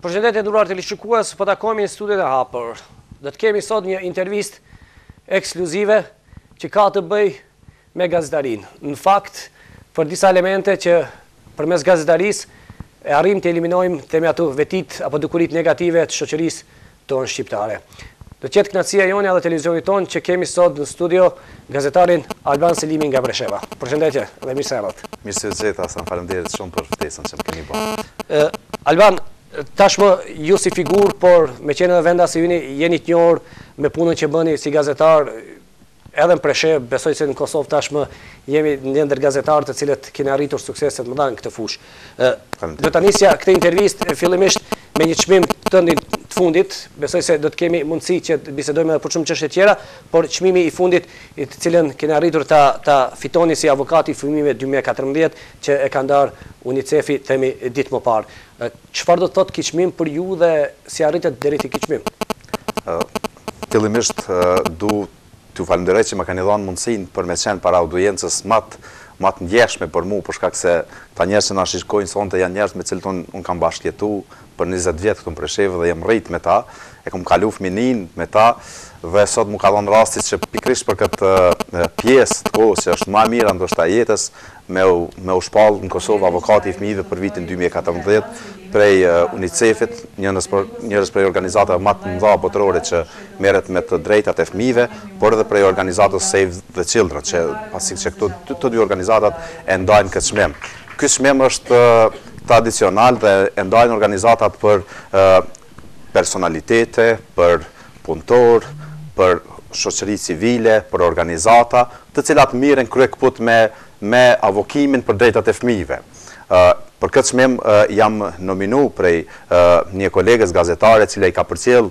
Përshëndetje nderuar teleshikues, po takohemi në studion e hapur. Do të kemi sot një intervistë ekskluzive që ka të bëjë me gazetarinë. Në fakt, për disa elemente që përmes gazetarisë e arrim të eliminojmë themi ato vetit apo dukuritë negative të shoqërisë tonë shqiptare. Do të jetë kënaqësia jone edhe televizionit tonë që kemi sot në studio gazetarin Alban Selimi nga Presheva. Përshëndetje dhe mirë se erdhët. Mirë se jeta, sa faleminderit shumë për ftesën që më keni bërë. Alban, tashmë ju si figurë, por me qenë edhe venda si jeni, jeni të njohur me punën që bëni si gazetar, edhe në Preshevë, besoj se në Kosovë tashmë jemi një ndër gazetarët të cilët keni arritur sukseset më dha në këtë fushë. Do ta nisja këtë intervistë fillimisht me një çmim të fundit, besoj se do të kemi mundësi që të bisedojmë edhe për shumë çështje tjera, por çmimi i fundit i të cilën keni arritur ta fitoni si avokati i fëmijëve 2014 që e ka ndarë UNICEF-i themi ditë më parë. Çfarë do të thotë ky çmim për ju dhe si arritët deri te ky çmim? Fillimisht t'ju falenderoj që më kanë dhënë mundësinë për me qenë para audiencës më të ndjeshme për mua, për shkak se ta njerëz që na shikojnë sonte janë njerëz me cilët unë kam bashkëjetuar për 20 vjet këtu në Preshevë dhe jam rrit me ta, e kam kalu fëminin me ta dhe sot mu ka dhënë rasti që pikrisht për këtë pjesë të kohës që është më e mira ndoshta jetës me u shpall në Kosovë avokati i fëmijëve për vitin 2014 prej UNICEF-it, njërës prej organizatave më të mëdha botërore që merret me të drejtat e fëmijëve, por edhe prej organizatës Save the Children, që pasi që këto dy organizatat e ndajnë këtë çmim. Ky çmim është tradicional dhe e ndajnë organizatat për personalitete, për punëtor, për shoqëri civile, për organizata, të cilat mirën kryekput me avokimin për drejtat e fëmijëve. Për këtë çmim jam nominu prej një kolegës gazetare cila i ka përcjell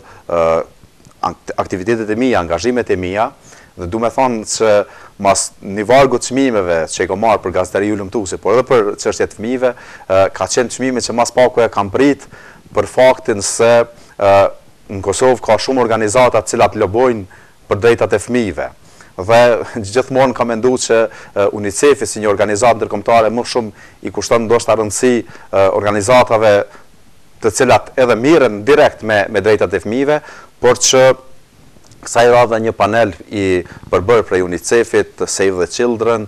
aktivitetet e mia, angazhimet e mia, dhe du me thonë që mas një vargu të çmimeve që i ka marrë për gazetari ulëmtuese, por edhe për çështjet e fëmijëve, ka qenë çmime që mas paku e kam prit për faktin se në Kosovë ka shumë organizata të cilat lobojnë për drejtat e fëmijëve. Dhe gjithmonë kam menduar që UNICEF-i si një organizatë ndërkombëtare më shumë i kushton ndoshta rëndësi organizatave të cilat edhe mirën direkt me drejtat e fëmijëve, por që kësaj radhe një panel i përbërë prej UNICEF-it, Save the Children,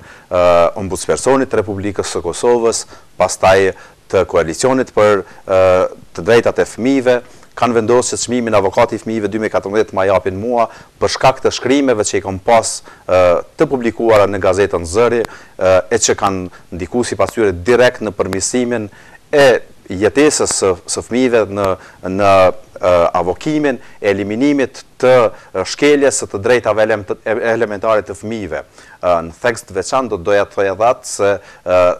Ombudspersonit të Republikës së Kosovës, pastaj të koalicionit për të drejtat e fëmijëve, kanë vendosur që çmimin avokati i fëmijëve 2014 ma japin mua për shkak të shkrimeve që i kam pas të publikuara në gazetën Zëri e që kanë ndikuar sipas tyre direkt në përmirësimin e jetesës së fëmijëve në avokimin e eliminimit të shkeljes së të drejtave elementare të fëmijëve. Në tekst të veçantë do doja të thoja thatë se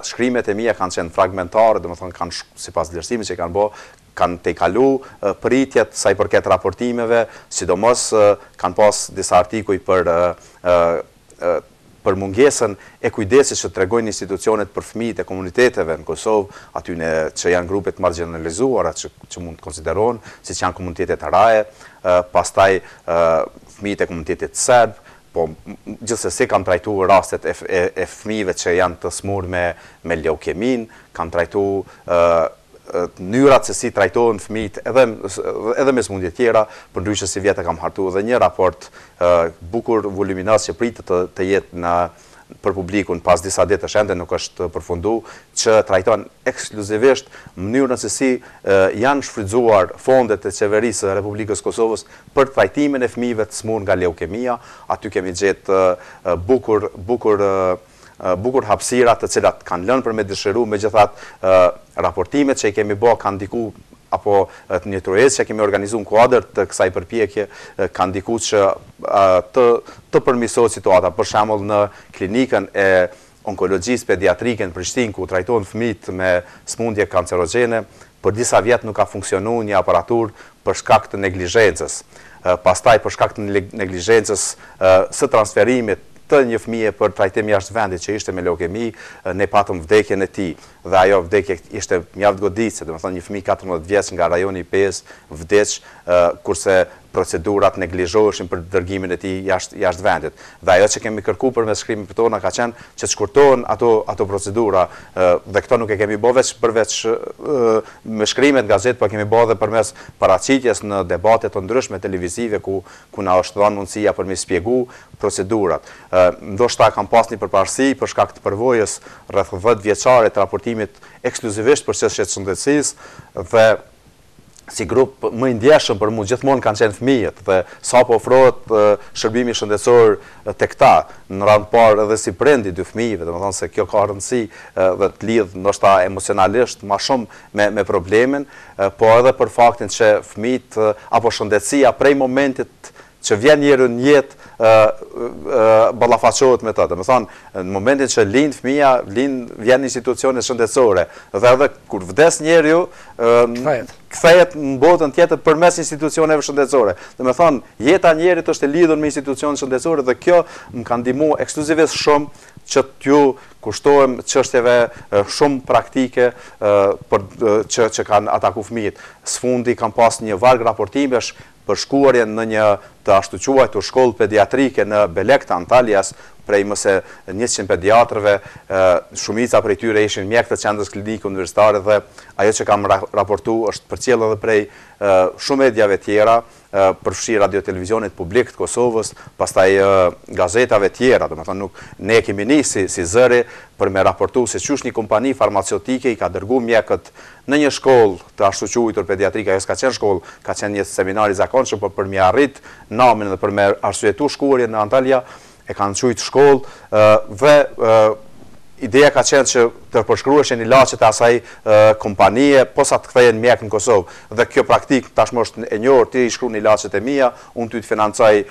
shkrimet e mia kanë qenë fragmentare, domethënë kanë sipas vlerësimit që kanë bërë kanë te kalu pritjet sa i përket raportimeve, sidomos kanë pas disa artikuj për mungesën e kujdesit që tregojnë institucionet për fëmijët e komuniteteve në Kosovë, aty që janë grupet marginalizuara që mund të konsiderohen, siç janë komunitetet araje, pastaj fëmijët e komunitetit serb, po gjithsesi kam trajtuar rastet e fëmijëve që janë të smur me leukemin, kam trajtuar mënyrat se si trajtohen fëmijët edhe me smundje tjera, përndryshe si vjetë kam hartuar edhe një raport bukur voluminës që pritet të jetë për publikun pas disa ditësh ende nuk është përfunduar, që trajton ekskluzivisht mënyrën se si janë shfrytzuar fondet e qeverisë së Republikës Kosovës për trajtimin e fëmijëve të smur nga leukemia. Aty kemi gjetë bukur hapësira të cilat kanë lënë për me dëshiru, megjithatë raportimet që i kemi bërë kanë ndiku apo një tërheqje që kemi organizuar në kuadër të kësaj përpjekje kanë ndikuar që të përmirësohet situata. Për shembull në klinikën e onkologjisë pediatrike në Prishtinë ku trajtohen fëmijët me smundje kancerogjene, për disa vjet nuk ka funksionuar një aparaturë për shkak të neglizhencës. Pastaj për shkak të neglizhencës së transferimit të një fëmije për trajtim jashtë vendit që ishte me leukemi, ne patëm vdekjen e tij. dhe ajo vdekje ishte mjaft goditse, domethënë një fëmijë 14 vjeç nga rajoni 5 vdeq, kurse procedurat neglizhoheshin për dërgimin e tij jashtë vendit. Dhe ajo që kemi kërkuar përmes shkrimit tona ka qenë që të shkurtohen ato procedura, dhe këto nuk e kemi bërë përveç me shkrimet gazet, por kemi bërë edhe përmes paraqitjes në debate të ndryshme televizive ku na është dhënë mundësia për me shpjegu procedurat. Ndoshta kam pas një përparësi për shkak të përvojës rreth 10 vjeçare të raportimit ekskluzivisht për çështjet e shëndetësisë dhe si grup më i ndjeshëm për mua gjithmonë kanë qenë fëmijët dhe sapo ofrohet shërbimi shëndetësor tek ta, në radhë parë edhe si prindi dy fëmijëve, domethënë se kjo ka rëndësi dhe të lidh ndoshta emocionalisht më shumë me problemin, po edhe për faktin që fëmijët apo shëndetësia prej momentit që vjen njeriu në jetë ballafaqohet me të. Domethënë në momentin që lind fëmia, vjen në institucione shëndetësore dhe edhe kur vdes njeriu, kthehet në botën tjetër përmes institucioneve shëndetësore. Domethënë jeta e njerit është e lidhur me institucionet shëndetësore dhe kjo më ka ndihmuar ekskluzivisht shumë që t'ju kushtohem çështjeve shumë praktike që kanë ataku fëmijët. Sfundi kam pas një varg raportimesh për shkuarjen në një të ashtu quajtur shkollë pediatrike në Belek të Antaljas, prej mëse 100 pediatrëve, shumica prej tyre ishin mjek të qendrës klinike universitare dhe ajo që kam raportu është përcjellë edhe prej shumë mediave tjera, përfshi radio televizionit publik të Kosovës, pastaj gazetave tjera, domethënë ne kemi nisë si zëri për me raportu se çush një kompani farmaceutike i ka dërguar mjekët në një shkollë të ashtu quajtur pediatrike, ajo s'ka qenë shkollë, ka qenë një seminar i zakonshëm, por për me arrit namin dhe për me arsyetu shkuarjen në Antalya e kanë quajtur shkollë dhe ideja ka qenë që të përshkruheshin ilaçet e asaj kompanie posa të kthehen mjek në Kosovë dhe kjo praktik tashmë është e njohur, ti i shkruan ilaçet e mia, unë ty të financoj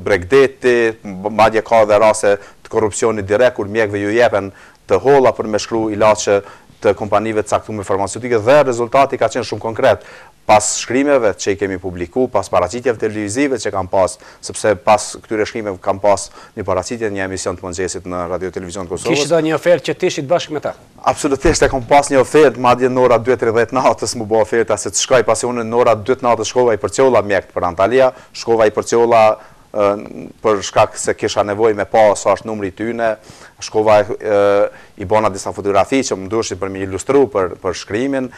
Bregdeti, madje ka edhe raste të korrupsionit direkt kur mjekëve ju jepen të holla për me shkruar ilaçe të kompanive të caktuara farmaceutike dhe rezultati ka qenë shumë konkret. Pas shkrimeve që i kemi publiku, pas paraqitjeve televizive që kam pas, sepse pas këtyre shkrimeve kam pas një paraqitje një emision të mëngjesit në Radio Televizion Kosovës. Kishte një ofertë që ti ishit bashkë me ta? Absolutisht e kam pas një ofertë, madje në ora 2:30 natës më bë oferta se të shkoj, pasi unë në ora 2 natës shkova i përcjolla mjekët për Antalya, shkova i përcjolla për shkak se kisha nevojë me pa sa është numri i tyne, shkova i bona disa fotografi që më dushin për me ilustru për shkrimin,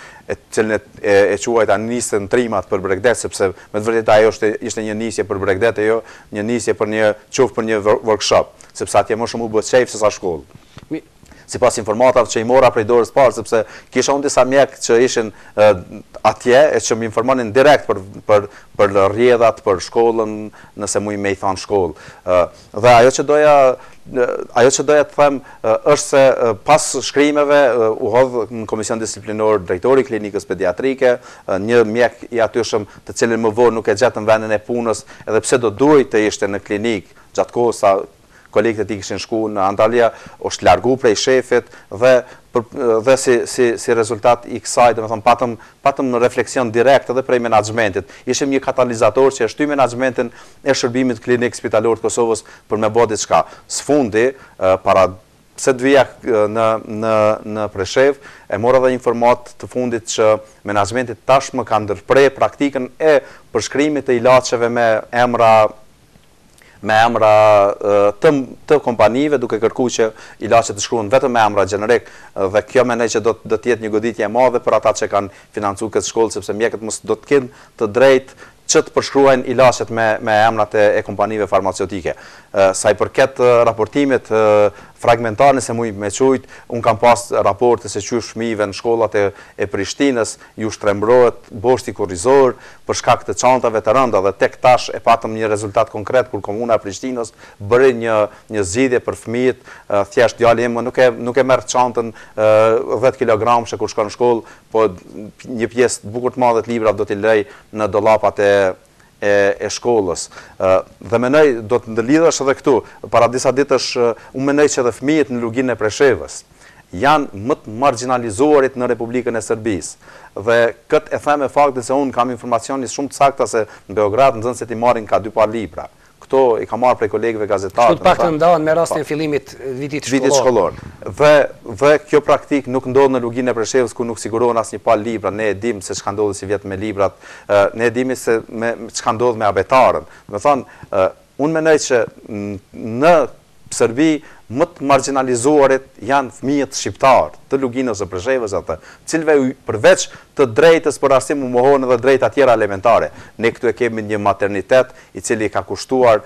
cilën e quajta nisën trimat për Bregdet, sepse me të vërtetë ajo ishte një nisje për Bregdet, jo një nisje për një workshop, sepse atje më shumë u bë çejf se sa shkollë. Sipas informatave që i mora prej dorës parë, sepse kisha unë disa mjekë që ishin atje e që më informonin direkt për rrjedhat, për shkollën, nëse mu i me i thanë shkollë. Dhe ajo që doja të them është se pas shkrimeve u hodh në komision disiplinor drejtori i klinikës pediatrike, një mjek i atyshëm të cilin më vonë nuk e gjetën vendin e punës, edhe pse do duhej të ishte në klinikë gjatë kohës sa kolegët e tij kishin shkuar në Antalya, është largu prej shefit dhe si rezultat i kësaj, domethënë patëm në refleksion direkt edhe prej menaxhmentit. Ishim një katalizator që e shtyi menaxhmentin e shërbimit klinik spitalor të Kosovës për me bë diçka. Sfundi para pse të vija në Preshev, e mora dhe informat të fundit që menaxhmenti tashmë ka ndërprer praktikën e përshkrimit të ilaçeve me emra të kompanive, duke kërkuar që ilaçet të shkruhen vetëm me emra gjenerik, dhe kjo mendoj që do të jetë një goditje e madhe për ata që kanë financuar këtë shkollë, sepse mjekët mos do të kenë të drejtë që të përshkruajnë ilaçet me emrat e kompanive farmaceutike. Sa i përket raportimit fragmentar, nëse muj me qujt, unë kam pas raporte se qysh fëmijëve në shkollat e Prishtinës ju shtrembrohet boshti kurrizor për shkak të çantave të rënda dhe tek tash e patëm një rezultat konkret kur komuna e Prishtinës bëri një zgjidhje për fëmijët, thjesht djali im nuk e merr çantën 10 kg kur shkon në shkollë, po një pjesë bukur të madhe të librave do t'i lej në dollapat e shkollës. Dhe mendoj do të ndërlidhesh edhe këtu. Para disa ditësh unë mendoj që edhe fëmijët në luginën e Preshevës janë më të marginalizuarit në Republikën e Serbisë. Dhe këtë e them me faktin se unë kam informacione shumë të sakta se në Beograd nxënësit i marrin ka 2 par libra. këto i ka marrë prej kolegëve gazetarë. Shtu të pak të ndahen me rastin fillimit vitit shkollor. Dhe kjo praktik nuk ndodhë në luginë e Preshevës ku nuk sigurohen asnjë palë libra, ne e dim se çka ndodhi si vjet me librat, ne e dim se çka ndodh me abetarën. Do thonë, unë mendoj që në Serbi më të marginalizuarit janë fëmijët shqiptar të Luginës së Preshevës atë, cilëve përveç të drejtës për arsim u mohon edhe drejta tjera elementare. Ne këtu e kemi një maternitet i cili ka kushtuar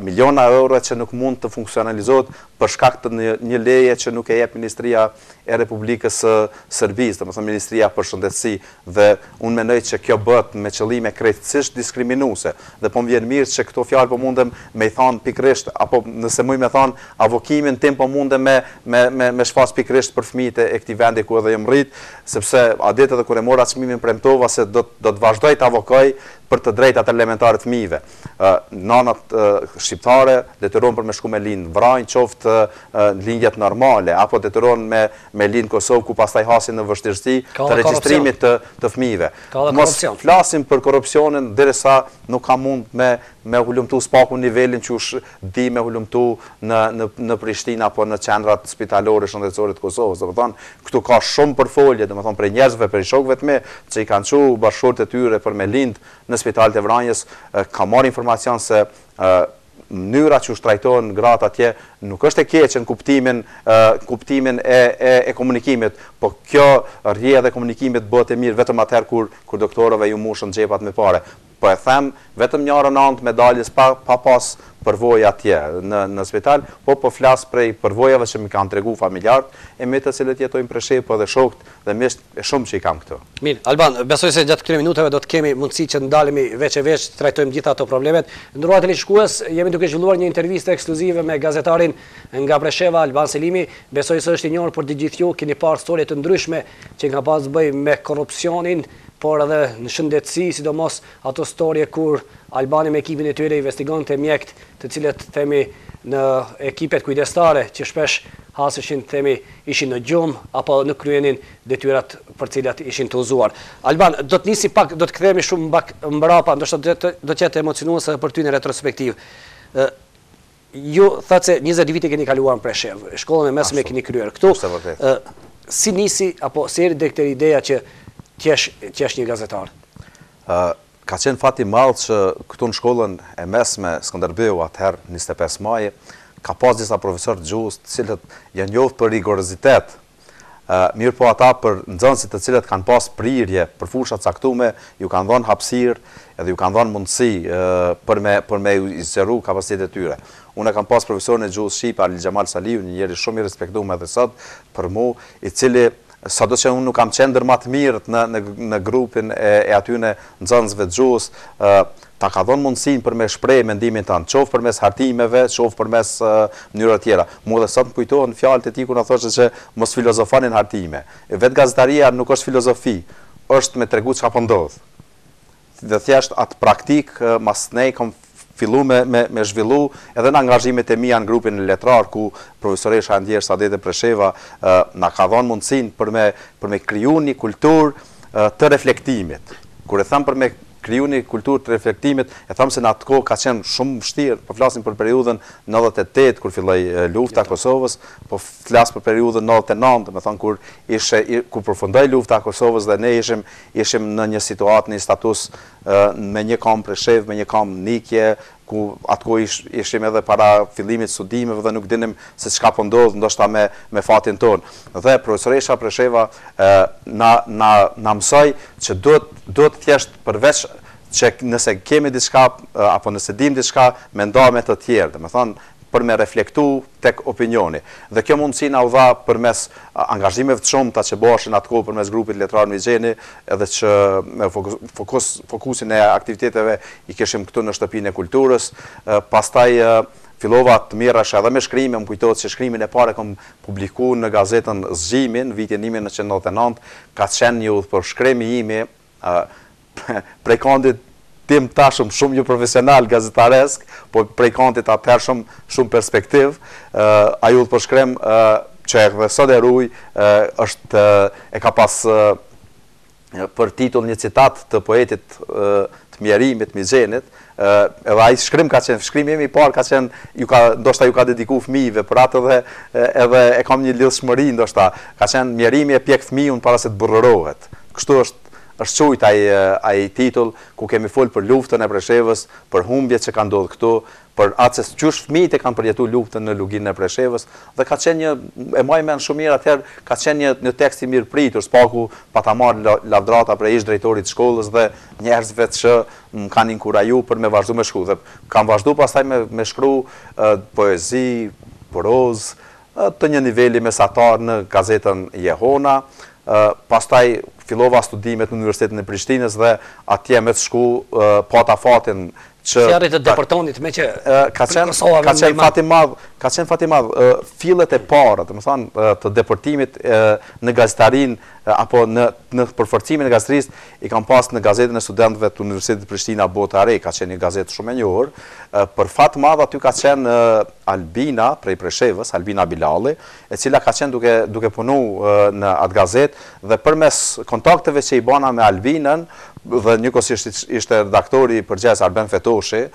miliona euro që nuk mund të funksionalizohet për shkak të një leje që nuk e jep Ministria e Republikës së Serbisë, domethënë Ministria për Shëndetësi, dhe unë mendoj që kjo bëhet me qëllime krejtësisht diskriminuese. Dhe po më vjen mirë që këto fjalë po mundem me i thon pikërisht, apo nëse më me thon avokimin tim po mundem me shfaq pikërisht për fëmijët e këtij vendi ku edhe jam rrit, sepse a ditë edhe kur e mora çmimin premtova se do të vazhdoj të avokoj për të drejtat elementare të fëmijëve. Nanat shqiptare detyrohen për me shku me lind vrajnë, qoftë lindjet normale, apo detyrohen me lind Kosovë ku pastaj hasin në vështirësi të regjistrimit të fëmijëve. Mos flasim për korrupsionin derisa nuk ka mund me hulumtu spaku nivelin që ush di me hulumtu në Prishtinë apo në qendrat spitalore shëndetësore të Kosovës. Domethënë, këtu ka shumë përfolje, domethënë për njerëzve, për shokëve të mi, që i kanë çu bashkëshortë e tyre për me lind në spitalet e Vranjës, ka marrë informacion se mënyra që shtrajtohen gratë atje nuk është e keqe në kuptimin e komunikimit, po kjo rrjedhë dhe komunikimit bëhet e mirë vetëm atëherë kur doktorëve ju mushën xhepat me parë. Po e them, vetëm një anë medaljes pa pas përvojë atje në spital, po flas prej përvojave që më kanë tregu familjarët e me të cilët jetojnë Preshevë, po dhe shokët dhe misht e shumë që i kam këtu. Mirë, Alban, besoj se gjatë këtyre minutave do të kemi mundësi që ndalemi veç e veç, të trajtojmë gjitha ato problemet. Ndërruar televizionistës, jemi duke zhvilluar një intervistë ekskluzive me gazetarin nga Presheva, Alban Selimi. Besoj se është i njohur për të gjithë ju, keni parë storie të ndryshme që nga pas bëj me korrupsionin, por edhe në shëndetësi, sidomos ato storje kur Albani me ekipin e tyre investigon të mjekt të cilët themi në ekipet kujdestare që shpesh hasëshin themi ishin në gjumë apo në kryenin detyrat për cilat ishin të uzuar. Alban, do të nisi pak, do të kthehemi shumë mbrapa, ndoshta do të jetë emocionuese për ty në retrospektiv. Ju thatë se 20 vite keni kaluar në Preshevë, shkollën e mesme keni kryer. Këtu si nisi apo si erdhi deri te ideja që t'jesh një gazetar? Ka qenë fati madh që këtu në shkollën e mesme Skënderbeu atëherë 25 maj ka pas disa profesorë gjuhës të cilët janë njohur për rigorozitet. Mirë po ata për nxënësit të cilët kanë pas prirje për fusha caktuar, ju kanë dhënë hapësirë edhe ju kanë dhënë mundësi për me i zgjeru kapacitetet e tyre. Unë kam pas profesorin e gjuhës shqipe Ali Xhamal Saliu, një njeri shumë i respektuar edhe sot për mua, i cili sado që unë nuk kam qenë ndër më të mirët në grupin e atyne nxënësve të gjuhës, ta ka dhënë mundësinë për me shpreh mendimin tanë, qoftë përmes hartimeve, qoftë përmes mënyra tjera. Mua dhe sot më kujtohen fjalët e tij kur na thoshte që mos filozofanin hartime. Vetë gazetaria nuk është filozofi, është me tregu çka po ndodh. Dhe thjesht atë praktik mas ne kam fillu me zhvillu edhe në angazhimet e mia në grupin e letrar ku profesoresha Ndjer Sadete Presheva na ka dhënë mundësinë për me kriju një kulturë të reflektimit. Kur e them për me kriju një kulturë të reflektimit, e them se në atë kohë ka qenë shumë vështirë, po flasim për periudhën 98 kur filloi lufta e Kosovës, po flas për periudhën 99, domethënë kur përfundoi lufta e Kosovës dhe ne ishim në një situatë, në një status me një kam Preshevë, me një kam Nikje, ku atko ishim edhe para fillimit studimeve dhe nuk dinim se çka po ndodh ndoshta me fatin ton. Dhe profesoresha Presheva na mësoi që duhet thjesht përveç që nëse kemi diçka apo nëse dim diçka me nda me të tjerë, domethënë për me reflektu tek opinioni. Dhe kjo mundësi na u dha përmes angazhimeve të shumta që bëheshin atko përmes grupit letrar Migjeni, edhe që fokusin e aktiviteteve i kishim këtu në shtëpinë e kulturës. Pastaj fillova të mirësh edhe me shkrime, më kujtohet se shkrimin e parë kam publikuar në gazetën Zgjimin vitin 1999, ka qenë një udhëpërshkrim i imi prej kandit tim tashëm shumë një profesional gazetaresk, po prej kantit atëherë shumë perspektiv. Ai udhëpërshkrim që edhe sot e ruaj është e ka pas për titull një citat të poetit të Mjerimit, Mixhenit, edhe ai shkrimi im i parë ka qenë, ndoshta ju ka dediku fëmijëve, për atë edhe e kam një lidhshmëri, ndoshta ka qenë Mjerimi e pjek fëmijën para se të burrërohet. Kështu është quajt ai titull ku kemi folur për luftën e Preshevës, për humbjet që kanë ndodhur këtu, për atë se çush fëmijët e kanë përjetuar luftën në luginën e Preshevës, dhe ka qenë e maj mend shumë mirë atëherë, ka qenë një tekst i mirë pritur, spaku pa ta marrë lavdrata për ish drejtorit të shkollës dhe njerëzve që më kanë inkuraju për me vazhdu me shkru. Dhe kam vazhdu pastaj me shkru poezi, prozë, të një niveli mesatar në gazetën Jehona, pastaj fillova studimet në Universitetin e Prishtinës dhe atje me të shku pata fatin që fjalët e deportonit me që ka qenë fat i madh fillet e para, domethënë të deportimit në gazetarinë apo në përforcimin e gazetarisë i kam pas në gazetën e studentëve të Universitetit të Prishtina Bota e Re, ka qenë një gazetë shumë e njohur. Për fat të madh aty ka qenë Albina prej Preshevës, Albina Bilalli, e cila ka qenë duke punu në atë gazetë dhe përmes kontakteve që i bana me Albinën dhe njëkohësisht ishte redaktori i përgjithshëm Arben Fetoshi,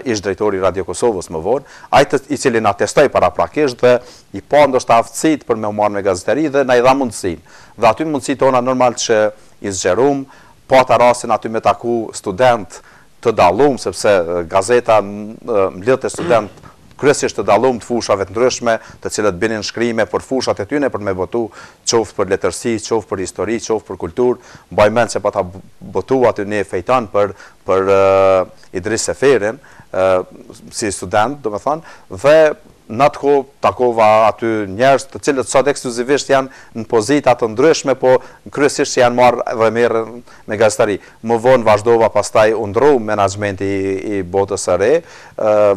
ish drejtori i Radio Kosovës më vonë, ai i cili na testoi paraprakisht dhe i pa ndoshta aftësitë për me u marrë me gazetari dhe na i dha mundësinë. Dhe aty mundësitë tona normal që i zgjerum, pata rastin aty me taku student të dallum, sepse gazeta mbledhte student kryesisht të dallum të fushave të ndryshme, të cilët binin shkrime për fushat e tyre për me votu, qoftë për letërsi, qoftë për histori, qoftë për kulturë. Mbaj mend se pata votu aty në Fejtan për Idris Seferin, si student, domethënë, dhe në atë kohë takova aty njerëz të cilët sot ekskluzivisht janë në pozita të ndryshme, po kryesisht janë marrë dhe merren me gazetari. Më vonë vazhdova pastaj u ndroi menaxhmenti i botës së re,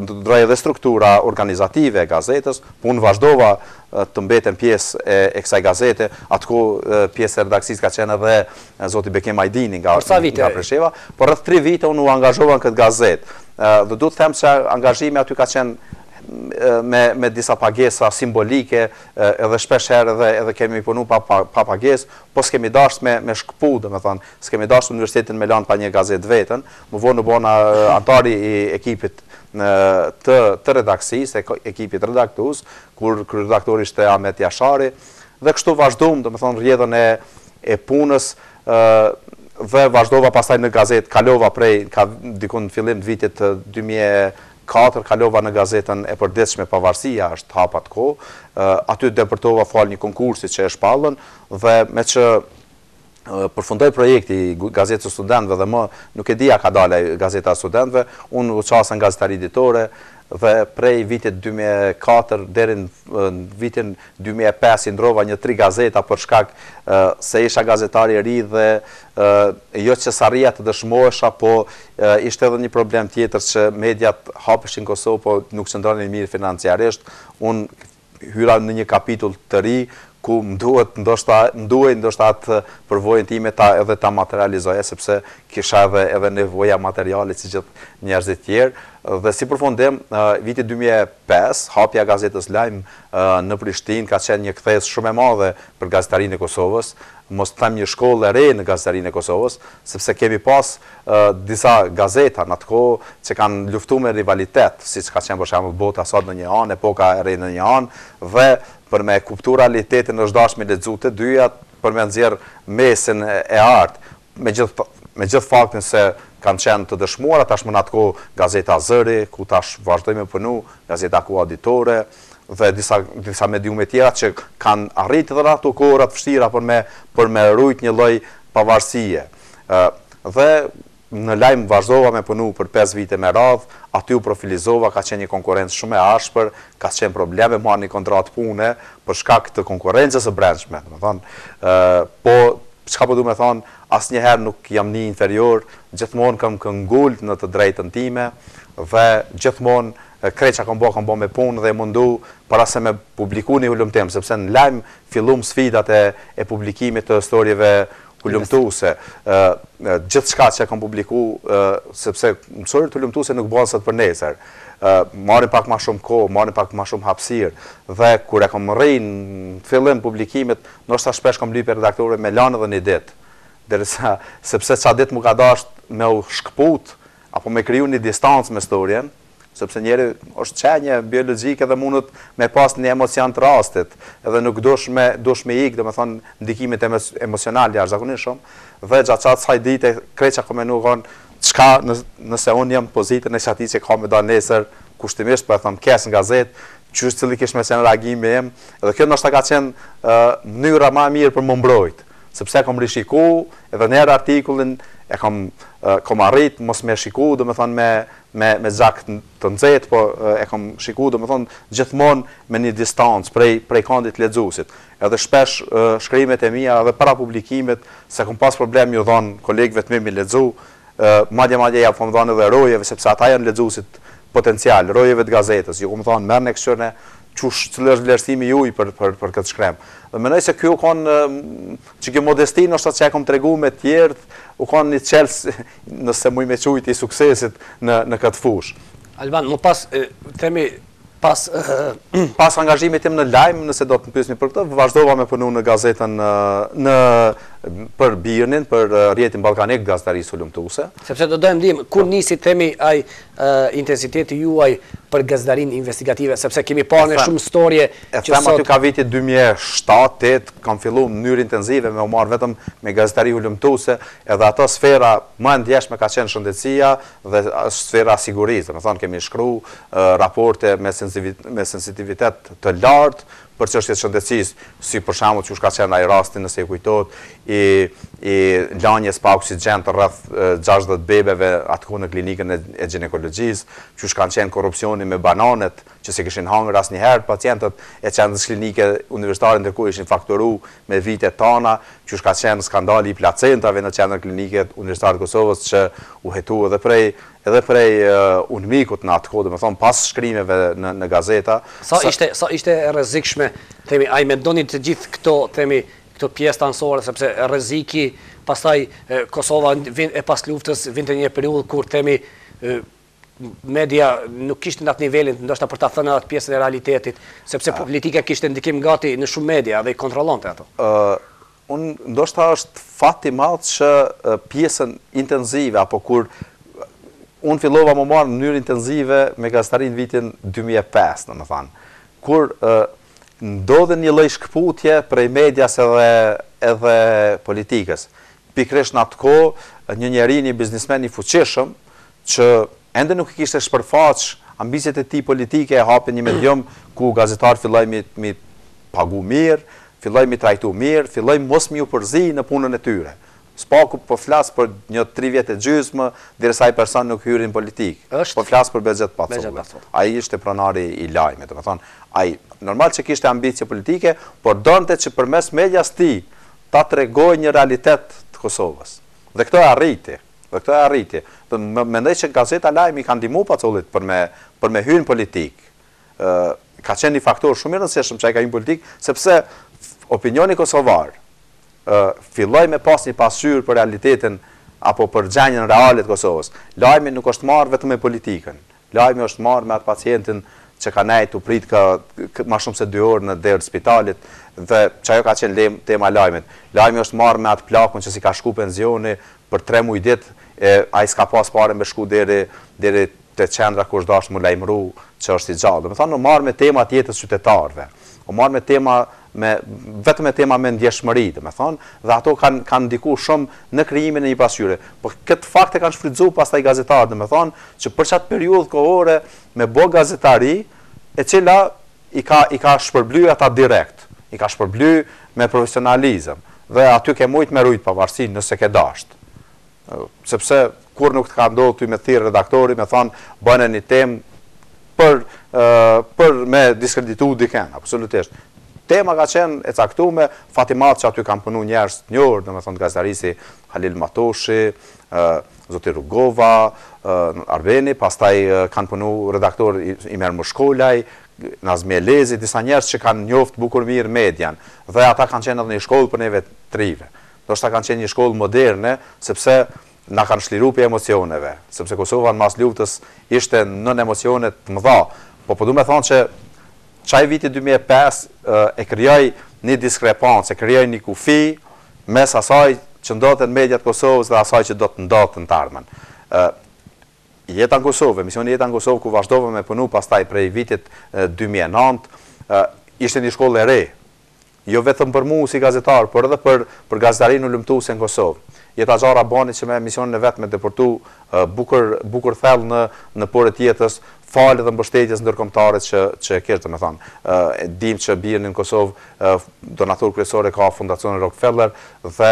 ndroi edhe struktura organizative e gazetës, unë vazhdova të mbeten pjesë e kësaj gazete, atëkohë pjesë e redaksisë ka qenë edhe zoti Bekem Ajdini nga Presheva, por rreth 3 vite unë u angazhova në këtë gazetë. Dhe duhet të them se angazhimi aty ka qenë me disa pagesa simbolike, edhe shpesh herë edhe kemi punu pa pagesë, po s'kemi dashur me shkëpu, domethënë, s'kemi dashur universitetin me lanë pa një gazetë vetën. Më vonë u bona antari i ekipit të redaksisë, ekipit redaktues, kur redaktori ishte Ahmet Jashari, dhe kështu vazhdom, domethënë, rrjedhën e punës, dhe vazhdova pastaj në gazetë, kalova dikun në fillim të vitit 2004, kalova në gazetën e përditshme Pavarësia, është hapat kohë, aty deportova fal një konkursi që e shpallën, dhe me që përfundoi projekti i gazetës studentëve dhe më nuk e dija ka dalë gazeta studentëve, unë u çasa në gazetari editore dhe prej vitit 2004 deri në vitin 2005 i ndrova një 3 gazeta për shkak se isha gazetari i ri dhe jo që sarria të dëshmohesha, po ishte edhe një problem tjetër që mediat hapeshin në Kosovë, po nuk qëndronin mirë financiarisht. Unë hyra në një kapitull të ri ku më duhej ndoshta atë përvojën time edhe ta materializoja, sepse kisha edhe nevoja materiale si gjithë njerëzit tjerë. Dhe si përfundim, viti 2005, hapja gazetës Lajm në Prishtinë ka qenë një kthesë shumë e madhe për gazetarinë e Kosovës, mos të them një shkollë e re në gazetarinë e Kosovës, sepse kemi pas disa gazeta në atë kohë që kanë luftuar me rivalitet, siç ka qenë për shembull Bota sot në një anë, Epoka e re në një anë, dhe për me kuptu realitetin është dashur me lexu të dyja, për me nxjerr mesin e artë, me gjithë faktin se kanë qenë të dëshmuara tashmë në atë kohë gazeta Zëri, ku tash vazhdojmë me punu, gazeta Ku Auditore dhe disa mediume tjera që kanë arritur edhe ato kohëra të vështira për me rujt një lloj pavarësie. Dhe në Lajm vazhdova me punu për 5 vite me radhë, aty u profilizova, ka qenë një konkurrencë shumë e ashpër, ka qenë probleme marrë një kontratë pune për shkak të konkurrencës së brendshme, po çka po du me thonë, asnjëherë nuk jam një inferior, gjithmonë kam këngull në të drejtën time dhe gjithmonë krejt që kam bo me punë dhe mundu para se me publiku një hulumtim, sepse në Lajm fillum sfidat e publikimit të historieve hulumtuese. Gjithë shka që kam publiku, sepse mësorit hulumtuese nuk bësat për nesër. Marim pak ma shumë kohë, marim pak ma shumë hapësirë, dhe kur e kam rrinë në fillim publikimit, nështë ta shpesh kam lype redaktore me lanë dhe një ditë. derisa sepse ça ditë më ka dasht me u shkput apo me kriju një distancë me storjen, sepse njeri është qenje biologjike dhe mundet me pas një emocion të rastit, edhe nuk dush me ikë, dhe me thonë ndikimet emocional jashtëzakonisht shumë, dhe gjatë qatë saj dite kreqa komenu konë qka nëse unë jam pozitën e qati që ka me da nesër kushtimisht, për e thëmë kes në gazet, qështë cili kish me qenë reagimi im, edhe kjo nështë ka qenë mënyra ma mirë për më mbrojt, sepse kom rishiku, edhe njerë artikullin e kom arrit mos me shiku, dhe me thonë me gjak të nxehtë, po e kom shiku, dhe me thonë gjithmonë me një distancë prej kandit lexuesit. Edhe shpesh shkrimet e mia edhe para publikimit, se kom pas problem ju dhonë kolegëve të mi lexu, madje ja po më dhonë edhe rojeve, sepse ata janë lexuesit potencial, rojeve të gazetës, ju kom thonë merrni këtyre cilë është vlerësimi juj për këtë shkrem. Dhe menoj se kjo u konë, që kjo modestin është atë që e kom tregu me tjertë, u konë një qelës, nëse muj me qujt i suksesit në këtë fush. Alban, më pas, temi, pas angazhimit tim në lajmë, nëse do të më pyesni për këtë, vazhdova me punu në gazetën për Birnin, për rjetin Ballkanik, gazetarisë ulëmtuese. Sepse do dojmë dim, kur nisi temi aj intensiteti juaj për gazetarin investigative, sepse kemi parë në shumë storje që sot... aty ka viti 2007-2008, kam fillu në mënyrë intenzive me u marrë vetëm me gazetari ulëmtuese, edhe ato sfera më ndjeshme ka qenë shëndetësia dhe sfera sigurisë. Me thonë, kemi shkru raporte me sensitivitet të lartë për çështjet shëndetësisë, si për shembull që ka qenë ai rasti nëse e kujtohet i lanjes pa oksigjen të rreth 60 bebeve atku në klinikën e ginekologjisë, që kanë qenë korrupsioni me bananet, që se kishin hangër asnjëherë pacientët e qendrës klinike universitare ndërkohë ishin fakturu me vitet tona, që ka qenë skandali i placentave në qendrën klinike universitare të Kosovës që u hetu edhe prej unmikut në atë kohë, me thonë pas shkrimeve në gazeta. Sa ishte rrezikshme, themi, ai me doni të gjithë këto pjesë të anësore, sepse rreziki, pastaj Kosova e pas luftës vinte një periudhë kur themi media nuk kishte në atë nivelin, ndoshta për ta thënë atë pjesën e realitetit, sepse politika kishte ndikim gati në shumë media dhe i kontrollonte ato. Unë ndoshta është fat i madh që pjesën intenzive apo kur unë fillova më marrë në mënyrë intenzive me gazetarin vitin 2005, domethënë, kur ndodhe një lloj shkputje prej medias edhe politikës. Pikërisht në atë kohë një njeri, një biznismen i fuqishëm, që ende nuk i kishte shpërfaq ambicjet e tij politike, e hapi një medium ku gazetar filloi mi pagu mirë, filloi mi trajtu mirë, filloi mos mi u përzi në punën e tyre. Spaku po flas për një 3 vjet e gjysmë, derisa ai person nuk hyri në politikë. Po flas për Bexhet Pacolli. Ai ishte pronari i lajmit, domethënë, ai normal që kishte ambicie politike, por donte që përmes medias tij ta tregojë një realitet të Kosovës. Dhe këtë e arriti. Mendoj që gazeta Lajmi ka ndihmuar Pacollit për me hyrë në politikë. Ka qenë një faktor shumë i rëndësishëm që ai ka hyrë në politikë, sepse opinioni kosovar filloj me pas një pasqyrë për realitetin apo për gjendjen reale të Kosovës. Lajmi nuk është marrë vetëm me politikën. Lajmi është marrë me atë pacientin që ka nejt u prit më shumë se 2 orë në derë të spitalit dhe që ajo ka qenë tema lajmit. Lajmi është marrë me atë plakun që si ka shku pensioni për 3 muaj ditë, ai s'ka pas parë me shku deri te qendra kur dash më lajmëru që është i gjallë. Domethënë, u marrë me tema të jetës qytetarëve. U marrë me tema vetëm me tema me ndjeshmëri, domethënë, dhe ato kanë ndikuar shumë në krijimin e një pasqyre. Po këtë fakte kanë shfrytzuar pastaj gazetarët, domethënë, që për çat periudhë kohore me bë gazetari, e cila i ka shpërblyer ata direkt, i ka shpërblyer me profesionalizëm, dhe aty ke mujt me rujt pavarësi nëse ke dasht. Sepse kur nuk të ka ndodhur ty me thirr redaktori, me thonë bënë një temë për me diskreditu dikën, absolutisht. Tema ka qenë e caktuar, fatimat që aty kanë punu njerëz të njohur, domethënë gazetarisi Halil Matoshi, zoti Rugova, Arbeni, pastaj kanë punu redaktor Imer Mushkolaj, Nazmi Elezi, disa njerëz që kanë njoftë bukur mirë median, dhe ata kanë qenë edhe një shkollë për neve trive. Ndoshta kanë qenë një shkollë moderne, sepse na kanë shliru për emocioneve, sepse Kosova në mas luftës ishte nën emocionet të mëdha, po du me thonë që qaj viti 2005 e krijoi një diskrepancë, e krijoi një kufi mes asaj që ndodhet në mediat Kosovës dhe asaj që do të ndodhet në të ardhmen. Jeta në Kosovë, emisioni Jeta në Kosovë, ku vazhdova me punu pastaj prej vitit 2009, ishte një shkollë e re, jo vetëm për mu si gazetar, por edhe për gazetarinë ulëmtuese në Kosovë. Jeta Xhara bani që me emisionin e vetë me deportu bukur thellë në porët jetës, falë dhe mbështetjes ndërkombëtare që kishte, me thonë. Dim që birnin në Kosovë, donator kryesor ka Fundacioni Rockefeller dhe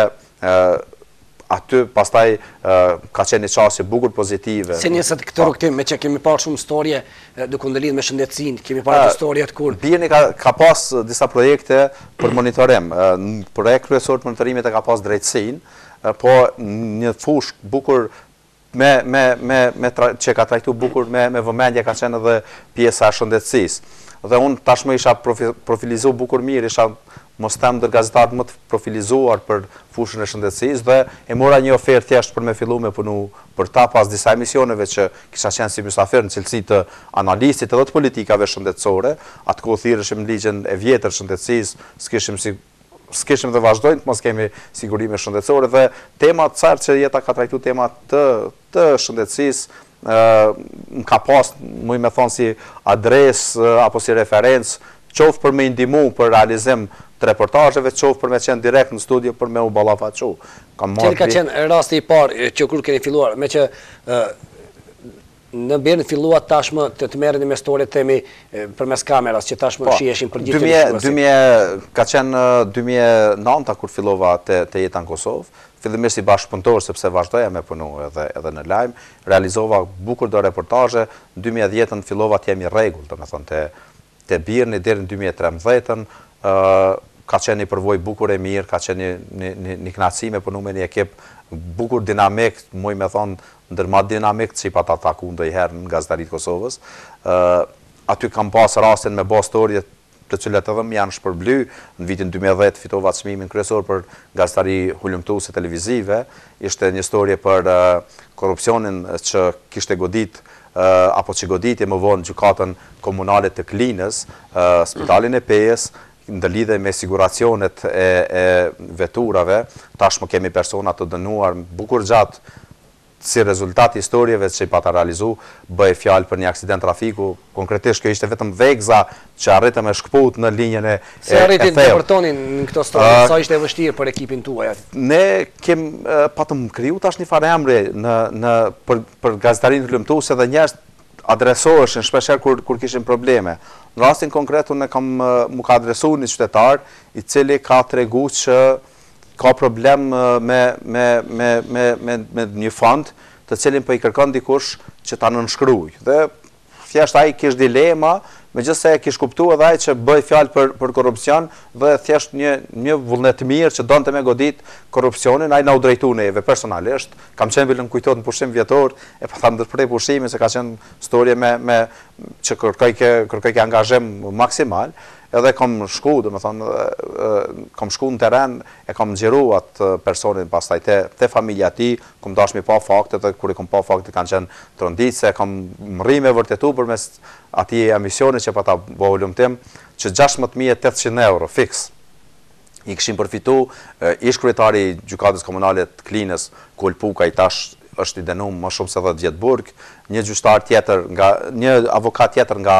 aty pastaj ka qenë një çështje bukur pozitive. Se njësët këtë rukëtim, me që kemi parë shumë storje duke ndërlidhur me shëndetësinë, kemi parë të storjet kur Birni ka pas disa projekte për monitorim. Projekt kryesor të monitorimit e ka pas drejtësinë, po një fushë bukur që ka trajtu bukur me vëmendje ka qenë edhe pjesa e shëndetësisë. Dhe unë tashmë isha profilizu bukur mirë, isha mos them ndër gazetarët më të profilizuar për fushën e shëndetësisë dhe e mora një ofertë thjesht për me fillu me punu për ta pas disa emisioneve që kisha qenë si mysafir në cilësi të analistit edhe të politikave shëndetësore. Atë kohë thirrëshim ligjen e vjetër shëndetësisë, s'kishim dhe vazhdojnë, mos kemi sigurime shëndetësore dhe tema të qartë që Jeta ka trajtu tema të shëndetësisë, më ka pas, më me thonë si adres apo si referencë, qoftë për me indimu për realizim të reportajëve, qoftë për me qenë direkt në studio për me u ballafaqu. Cili ka qenë rasti i parë që kur keni filluar, me që në Birn filluat tashmë të merreni me storit temi përmes kameras, që tashmë shiheshin për gjithë ka qenë 2009 kur fillova të Jeta në Kosovë, fillimisht si bashkëpunëtor sepse vazhdoja me punu edhe në lajm, realizova bukur do reportazhe, 2010 fillova të jemi rregull, domethënë te Birni deri në 2013, ka qenë një përvojë bukur e mirë, ka qenë një kënaqësi me punu me një ekip bukur dinamik, muj me thonë ndër ma dinamik që i pa ta taku ndonjëherë në gazetaritë Kosovës. Aty kam pas rastin me bë storje të cilat edhe më janë shpërbly. Në vitin 2010 fitova çmimin kryesor për gazetari hulumtuese televizive. Ishte një storje për korrupsionin që kishte godit apo që goditi më vonë gjykatën komunale të Klinës, spitalin e Pejës, në lidhje me siguracionet e veturave. Tashmë kemi persona të dënuar bukur gjatë si rezultat historieve që i pata realizu, bëj fjalë për një aksident trafiku, konkretisht kjo ishte vetëm vegza që arritëm e shkput në linjën e thellë. Se arritin të përtonin në këto story, sa ishte vështirë për ekipin tuaj? Ne patëm kriju tash një farë emri për gazetarinë hulumtuese dhe njerëz adresoheshin shpeshherë kur kishin probleme. Në rastin konkret unë mu ka adresuar një qytetar i cili ka tregu që ka problem me një fond të cilin për i kërkon dikush që ta nënshkruaj. Dhe thjesht ai kish dilema, megjithëse e kish kuptuar edhe ai që bëj fjalë për korrupsion dhe thjesht një vullnet mirë që donte me godit korrupsionin, ai na u drejtu neve personalisht. Kam qenë vëllën kujtohet në pushim vjetor, e pa thënë ndërprej pushimin se ka qenë storje që kërkoj ke angazhim maksimal. Edhe kam shku, kam shku në teren, e kam nxjerru atë personin pastaj te familja ti, kam dashmi pa faktet, dhe kur i kam pa faktet kanë qenë tronditse, kam mri me vërtetu përmes atij emisioni që pa ta volumtim, që 16.800 euro fix i këshin përfitu, ish kryetari i gjykatës komunale të Klinës, Kulpuka, i tash është i dënuar më shumë se 10 vjet burg, një avokat tjetër nga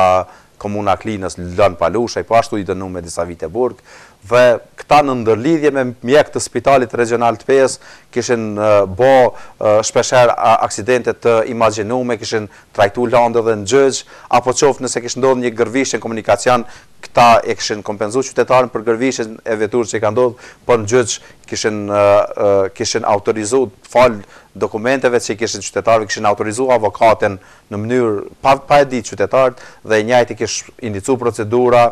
komuna Klinës, Lën Palusha, po ashtu i dënuar me disa vite burg, dhe këta në ndërlidhje me mjek të spitalit regional të Pejës kishin bo shpeshherë aksidente të imagjinume, kishin trajtu lande dhe në gjëgj, apo qoftë nëse kishin ndodhur një gërvishje në komunikacion, këta e kishin kompenzu qytetarën për gërvishjen e veturës që i ka ndodhur, por në gjëgj kishin autorizu fal dokumenteve që i kishin qytetarëve, kishin autorizu avokatin në mënyrë pa e ditë qytetarët dhe i njëjti kish indicu procedura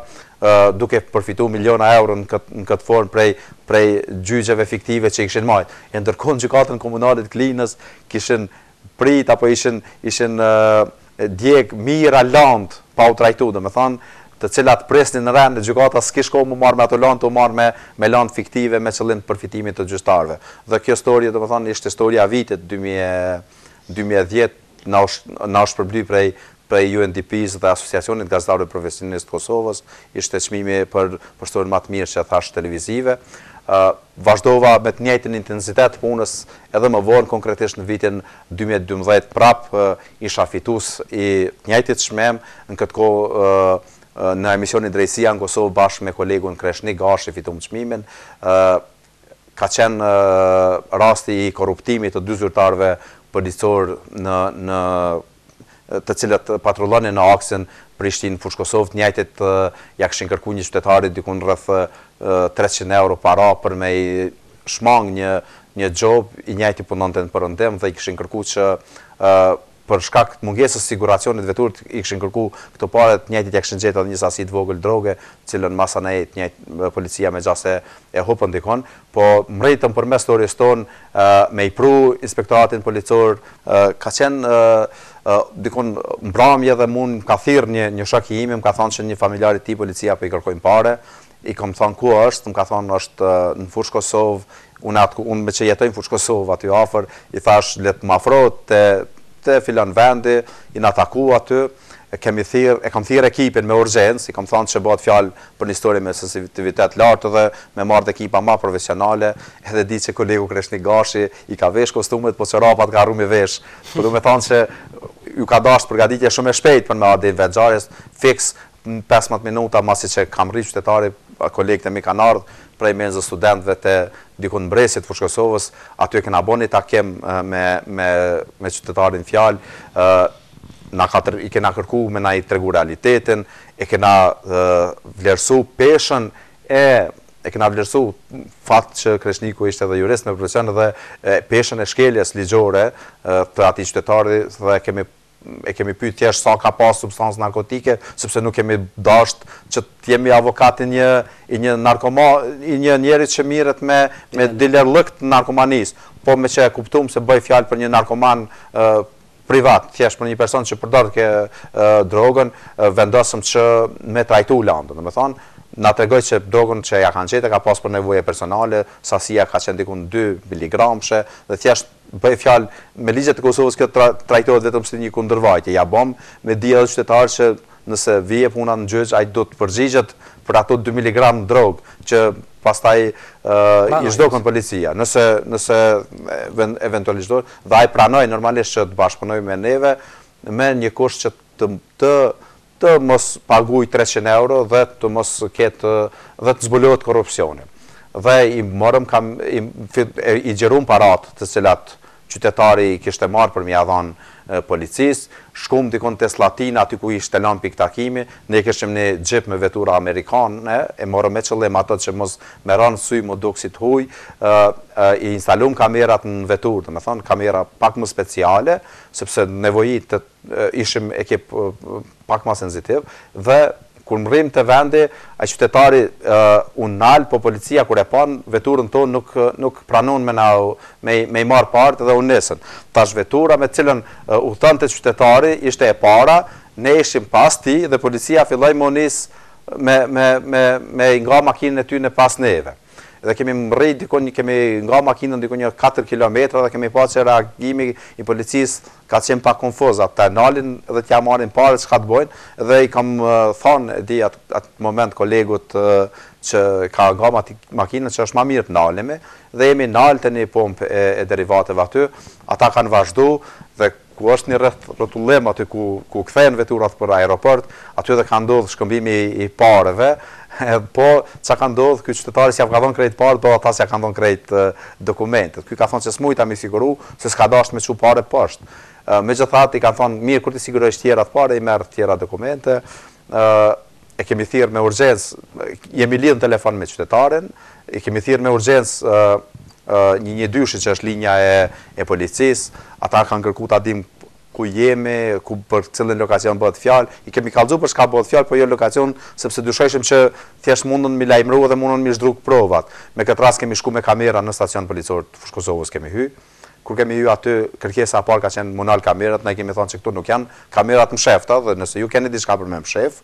duke përfitu miliona euro në këtë formë prej gjyqeve fiktive që i kishin marrë. E ndërkohë në gjykatën komunale të Klinës kishin prit apo ishin djeg mira land pa u trajtu, domethënë të cilat presnin në rend, gjykata s'kish kohë më marrë me ato land, u marrë me land fiktive me qëllim të përfitimit të gjyqtarëve. Dhe kjo storje, domethënë, ishte storja vitit 2010, na është përbly prej UNDP-s dhe Asociacionit Gazetarëve Profesionistë të Kosovës, ishte çmimi për storën më të mirë që thash televizive. vazhdova me të njëjtin intensitet punës edhe më vonë, konkretisht në vitin 2012 prap isha fitues i të njëjtit çmim në këtë kohë në emisionin Drejtësia në Kosovë bashkë me kolegun Kreshnik Gashi fitum çmimin. Ka qenë rasti i korruptimit të dy zyrtarëve policor në të cilët patrullonin në aksin Prishtinë-Fushë Kosovë, të njëjtit ja kishin kërkuar një qytetari dikun rreth 300 euro para për me i shmang një job, i njëjti punonte në përëndim dhe i kishin kërkuar që për shkak të mungesës siguracionit vetur i kishin kërkuar këto parë, të njëjtit ja kishin gjetur një sasi të vogël droge, cilën masanai të njëjtë policia me gjase e hupën dikon, po mritëm përmes historisë tonë me i pru inspektoratin policor, ka qenë dikon mbrëmje dhe mund ka thirrë një shok i im, më ka thonë që një familjar i tij policia po i kërkojnë pare, i kam thonë ku është, më ka thonë është në Fushë Kosovë, unë me që jetoj në Fushë Kosovë aty afër, i thash le të më afrohet te filan vendi, i na taku aty, e kam thirrë ekipin me urgjencë, i kam thënë që bëhet fjalë për një histori me sensitivitet lartë dhe me marrë ekipa më profesionale, edhe di që kolegu Kreshnik Gashi i ka vesh kostumet, po çorapat ka rrumi vesh. Po do të thonë që ju ka dashur përgatitje shumë e shpejtë për me ardhi vetxharjes, fiks 15 minuta masi që kam rritë qytetari, kolegët e mi kanë ardhur prej menzës studentëve të dikun mbresit Fushë Kosovës, aty e kena boni takim me qytetarin fjalë, i kena kërku me na i tregu realitetin, e kena vlerësu peshën e kena vlerësu fakt që Kreshniku ishte edhe jurist me profesion dhe peshën e shkeljes ligjore të atij qytetari dhe e kemi pyet thjesht sa ka pas substancë narkotike, sepse nuk kemi dasht që të jemi avokati i një narkoman, i një njerit që mirret me dilerllëk të narkomanisë, po me që e kuptuam se bëj fjalë për një narkoman privat, thjesht për një person që përdor drogën, vendosëm që me trajtu landën, domethënë na tregoj që drogën që ja kanë gjetë ka pas për nevoje personale, sasia ka qenë dikun 2 miligramshe dhe thjesht bëj fjalë me ligjet e Kosovës kjo trajtohet vetëm si një kundërvajtje. Ja bëm me dia qytetar që nëse vije puna në gjyq, ai do të përgjigjet për ato 2 miligram drogë që pastaj i zhdokën policia. Nëse eventualisht dhe ai pranoi normalisht që të bashkëpunoj me neve me një kusht që të mos paguaj 300 euro dhe të mos ketë dhe të zbulohet korrupsioni. Dhe i morëm i gjerum parat të cilat qytetari kishte marrë për m'ia dhënë policisë, shkum dikon te Slatina aty ku ishte lënë pikë takimi, ne kishim një xhip me vetura amerikane, e morëm me qëllim ato që mos me ranë sy më duksit huj, i instalum kamerat në veturë, domethënë kamera pak më speciale, sepse nevojit ishim ekip pak më senzitiv dhe kur mrrim të vendi, ai qytetari u nal, po policia kur e pan veturën tonë nuk pranon me i marr part dhe u nesën. Tash vetura me cilën udhtonte qytetari ishte e para, ne ishim pas tij dhe policia filloi më nis me nga makinën e tyre pas neve. Dhe kemi mrrit kemi nga makinën dikon 4 kilometra dhe kemi pasur reagimi i policisë ka qenë pak konfuz, ata nalin dhe t'ja marrin parë çka të bojnë dhe i kam thonë di atë moment kolegut që ka nga makinën që është më mirë të nalemi dhe jemi nalë të një pompë e derivateve aty, ata kanë vazhdu dhe ku është një rrotullim aty ku kthehen veturat për aeroport, aty dhe ka ndodhur shkëmbimi i pareve. Po, që ka ndodhë, ky qytetari s'ja ka dhënë krejt parë, do ata s'ja ka dhënë krejt dokumentet. Ky ka thonë që s'mujta mi siguru, se s'ka dasht me çu parë poshtë. Megjithatë i kanë thonë, mirë kur ti sigurosh tjera të parë, i merr tjera dokumente. E kemi thirrë me urgjencë, jemi lidhur në telefon me qytetarin, i kemi thirrë me urgjencë një dyshi që është linja e policisë, ata kanë kërkuar ta dim ku jemi, për cilën lokacion bëhet fjalë, i kemi kallëzuar për çka bëhet fjalë, po jo lokacion, sepse dyshojshim që thjesht mundën mi lajmërua dhe mundën mi zhdruk provat. Me këtë rast kemi shku me kamera në stacion policor të Fushë Kosovës kemi hy. Kur kemi hy aty, kërkesa e parë ka qenë munal kamerat, ne kemi thonë që këtu nuk janë kamerat mshefta dhe nëse ju keni diçka për me mshef,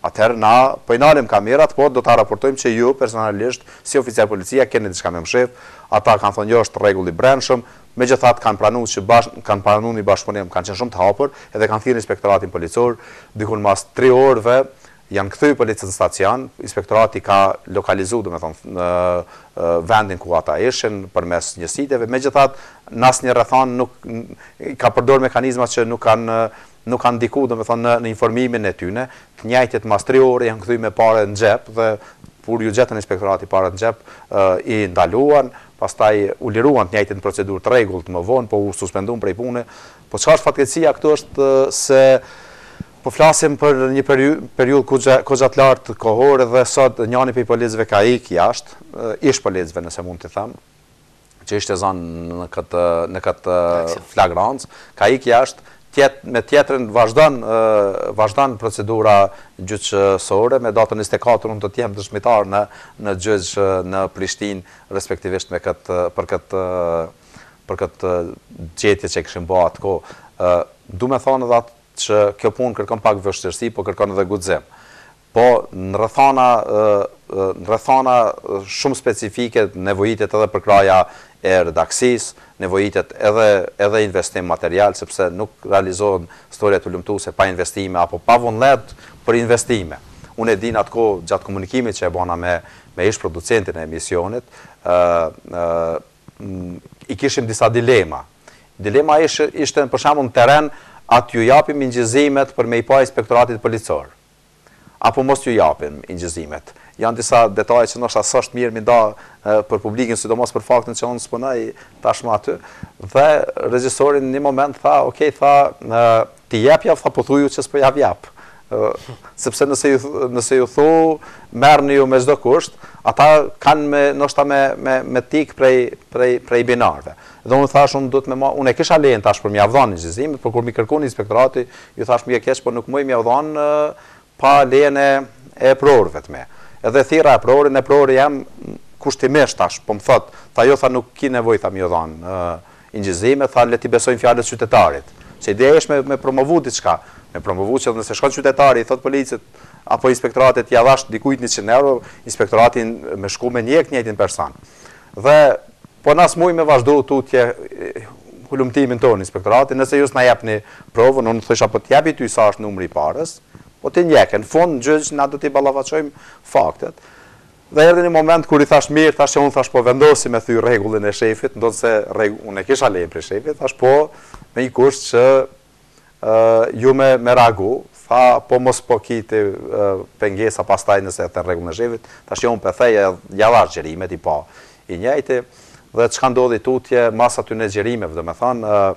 atëherë na po i nalim kamerat, po do ta raportojmë që ju personalisht si oficer policia keni diçka me mshef. Ata kanë thonë jo, është rregull i brendshëm. Megjithatë kanë pranuar që kanë pranuar një bashkëpunim, kanë qenë shumë të hapur, edhe kanë thirrë inspektoratin policor, dikun mas 3 orëve janë kthy policët në stacion, inspektorati ka lokalizuar, domethënë, vendin ku ata ishin përmes njësiteve, megjithatë në asnjë rrethon nuk ka përdor mekanizma që nuk kanë ndikuar domethënë në informimin e tyre. Të njëjtat mastriore janë kthy me parë në xhep dhe kur ju gjetën inspektorati parë në xhep, i ndaluan, pastaj u liruan të njëjtën procedurë të rregullt më vonë, po u suspenduan prej pune. Po çfarë fatkeqësia këtu është se po flasim për një periudhë goxha lartë kohore dhe sot njëri prej policëve ka ikë jashtë, ish policëve nëse mund të them, që ishte zënë në këtë flagrancë, ka ikë jashtë, me tjetrën vazhdon procedura gjyqësore, me datën 24 unë do të jem dëshmitar në gjyq në Prishtinë, respektivisht për këtë gjetje që kishim bërë atko. Du me thonë edhe atë që kjo punë kërkon pak vështirësi, po kërkon edhe guxim. Po në rrethana shumë specifike nevojitet edhe për kraja e redaksisë, nevojitet edhe investim material, sepse nuk realizohen storje të lumtuese pa investime apo pa vullnet për investime. Unë e din atko gjatë komunikimit që e bona me ish producentin e emisionit, i kishim disa dilema. Dilema ishte për shembull në teren, atë ju japim ingjizimet për me i pa inspektoratit policor, apo mos ju japim ingjizimet. Janë disa detaje që ndoshta s'është mirë mi nda për publikun, sidomos për faktin që unë s'punoj tashmë aty. Dhe regjisori në një moment tha, "Okej, ti jepja, tha po thuju që s'po jap. Sepse nëse ju thu merrni ju me çdo kusht, ata kanë ndoshta me tik prej binarëve." Dhe unë thash, unë e kisha lejen tash për m'ia dhënë ingjizimet, por kur mi kërkon inspektorati, ju thash më e keq, por nuk muj m'ia dhënë pa lejen e prorëve të me. Edhe thirra e prorin, jam kushtimisht tash, po më tha jo, nuk ki nevojë, tha m'ju dhënë ingjizimet, tha le ti besojnë fjalët qytetarit. Se ideja është me promovu diçka, me promovu që nëse shkon qytetari, i thot policit apo inspektoratit ja dhash dikujt 100 euro, inspektoratin me shku me njek njëjtin person. Dhe po nas muj me vazhdu tutje hulumtimin tonë inspektoratin, nëse ju s'na jepni provën, unë thësha po t'jepi ty sa është numri i parës, po t'i njekë, në fund në gjyq na do t'i ballafaqojmë faktet. Dhe erdhi një moment kur i thash mirë, thash që unë thash po vendosi me thy rregullin e shefit, ndonë se unë e kisha lejen për shefit, thash po me një kusht që ju me reagu, tha po mos po kiti pengesa pastaj nëse të rregullin e shefit, thash që unë pëthej javash gjerimet i pa i njejti, dhe çka ndodhi tutje mas aty në xherimeve, do me thonë,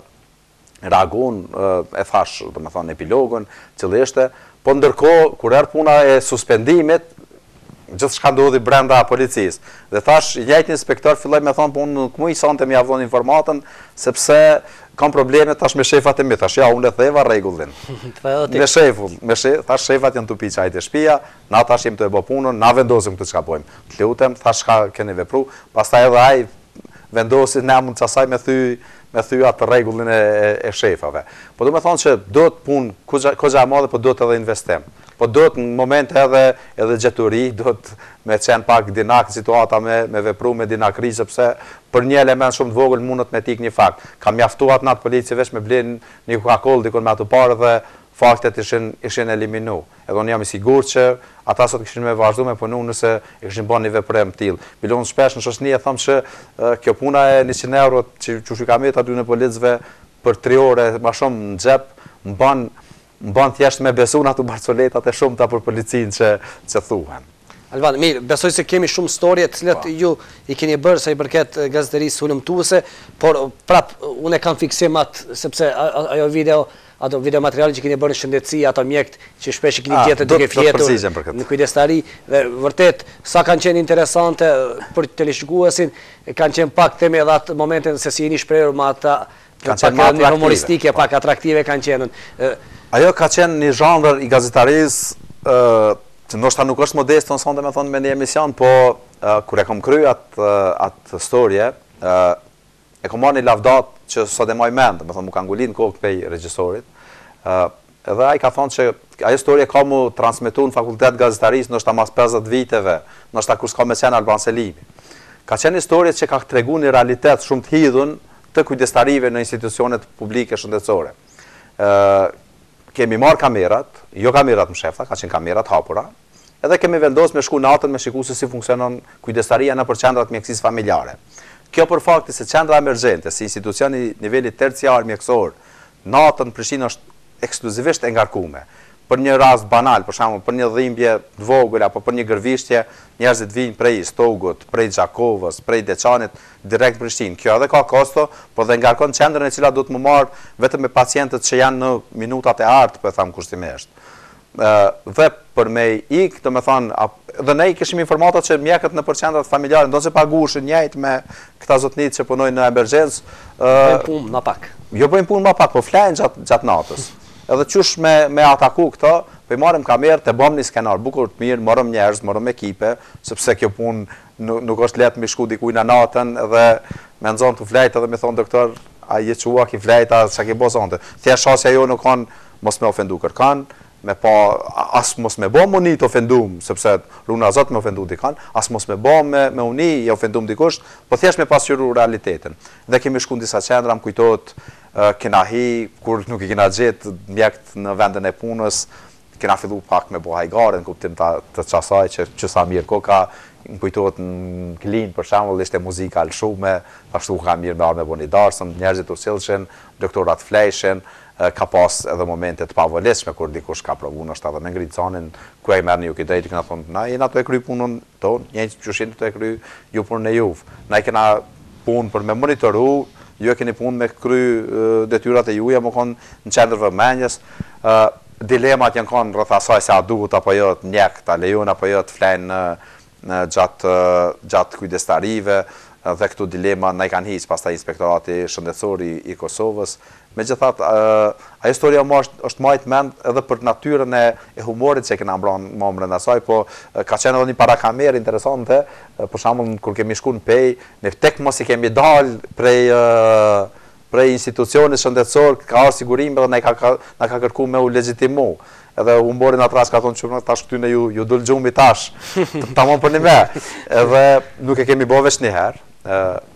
reagun, e thash, do me thonë, epilogun, qëllishte, po ndërkohë, kur erë puna e suspendimit, gjithë shka ndodhi brenda policisë. Dhe thash, i njëjtë inspektor filloj me thonë, po unë nuk mu i sante mi avdhon informatën, sepse kam probleme tash me shefat e mi. Thash, ja, unë e theva rregullin. Me shefull, thash, shefat janë të piqa ajtë e shpia, na tash jem të e bo punën, na vendosim këtë qka pojmë. Të lutem, thash, shka keni vepru, pastaj edhe aj vendosit ne mund qasaj me thy atë rregullin e shefave. Po do me thonë që do të punë, kogja e madhe, po do të edhe investim. Po do të në moment edhe gjeturi, do të me qenë pak dinak situata me vepru me dinakri, sepse për një element shumë të vogël mundët me tik një fakt. Ka mjaftuat në atë polici vesh me blenë një Coca-Cola dikon me atë parë dhe faktet ishin eliminu. Edhe unë jam i sigur që ata sot këshin me vazhdu me punu nëse i këshin bon një veprem t'il. Milon shpesh në shoshni e thëmë që kjo puna e 100 euro që shukamit aty në policëve për 3 ore ma shumë në gjep, më ban thjesht me besu në ato barcoletat e shumë ta për policinë që thuhen. Alban, mirë, besoj se kemi shumë storje të cilat ju i keni bërë sa i përket gazeterisë hulumtuese, por prap unë e kam fiksim atë, sepse ajo video materiali që keni bërë në shëndetësi, ato mjekt që shpesh i keni gjetë duke fjetur në kujdestari, dhe vërtet sa kanë qenë interesante për teleshikuesin, kanë qenë pak themi edhe atë momentin se si jeni shprehur me ata pak humoristike, pak atraktive kanë qenë. Ajo ka qenë një zhanër i gazetarisë që ndoshta nuk është modest në sonde me thonë me një emision, po kur e kom kry atë storje, e kom marrë një lavdat që sot e maj mend, me thonë mu ka ngulin kokë pej regjisorit, edhe a i ka thonë që ajo storje ka mu transmitu në fakultet gazetarisë ndoshta mas 50 viteve, ndoshta kur s'ka me qenë Alban Selimi. Ka qenë një storje që ka tregu një realitet shumë të hidhun të kujdestarive në institucionet publike shëndetësore. kemi marrë kamerat, jo kamerat më shefta, ka qenë kamerat hapura, edhe kemi vendosur me shku natën me shiku se si funksionon kujdestaria në për qendrat mjekësisë familjare. Kjo për fakti se qendra emergjente, si institucioni nivelit terciar mjekësor, natën Prishtinë është ekskluzivisht e ngarkume. Për një rast banal, për shembull, për një dhimbje të vogël apo për një gërvishtje, njerëzit vijnë prej Stogut, prej Xhakovës, prej Deçanit direkt në Prishtinë. Kjo edhe ka kosto, por dhe ngarkon qendrën e cila do të më marr vetëm me pacientët që janë në minutat e artë, po e tham kushtimisht. Dhe për me ik, domethënë, dhe ne kishim informatat që mjekët në qendrat familjare ndonse paguheshin njëjtë me këta zotnit që punojnë në emergjencë. Bëjnë punë më pak. Jo bëjnë punë më pak, po flajnë gjatë natës. Edhe qysh me ataku këto, po i marrim kamerë të bëm një skenar bukur të mirë, morëm njerëz, morëm ekipe, sepse kjo punë nuk është lehtë me shku dikujt në natën dhe me nxon të flajt edhe me thon doktor, a je çua ki flajta, çka ke bozonte. Thjesht shasja jo nuk kanë mos me ofendu kërkan, me pa as mos me bë moni të ofendum, sepse runa zot me ofendu dikan, as mos me bë me uni i ofendum dikush, po thjesht me pasqyru realitetin. Dhe kemi shku në disa qendra, më kujtohet kena hi, kur nuk i kena gjetë mjekët në vendin e punës, kena fillu pak me bo hajgare, në kuptim të qasaj që sa mirë koka, më kujtohet në Klin, për shembull, ishte muzika lëshume, ashtu ka mirë me arë me bo një darsëm, njerëzit u sillshin, doktorat flejshin, ka pas edhe momente të pavoleshme, kur dikush ka provu nështë edhe me ngritë canin, ku e merë një ju këtë këna thonë, na jena të e kry punën tonë, njëjtë qëshin të e kry ju punën e juvë. Na i kena punë për me monitoru, ju e keni punë me kry detyrat e juja, më konë në qendrë vëmendjes. Dilemat janë konë rreth asaj se a duhet apo jo të mjek, ta lejon apo jo të flenë gjatë kujdestarive, dhe këtu dilema na i kanë hiqë pastaj inspektorati shëndetësor i Kosovës. Megjithatë, ajo historia është majtë mend edhe për natyrën e humorit që kena mbron më brenda asaj, po ka qenë edhe një parakamerë interesante, për shembull kur kemi shku në Pej, ne tek mos i kemi dalë prej institucionit shëndetësor, ka ardhur sigurim edhe na ka kërkuar me u legjitimu. Edhe humborin atras ka thonë që tash këty ne ju dul gjumi tash, tamam për një me. Edhe nuk e kemi bërë veç një herë.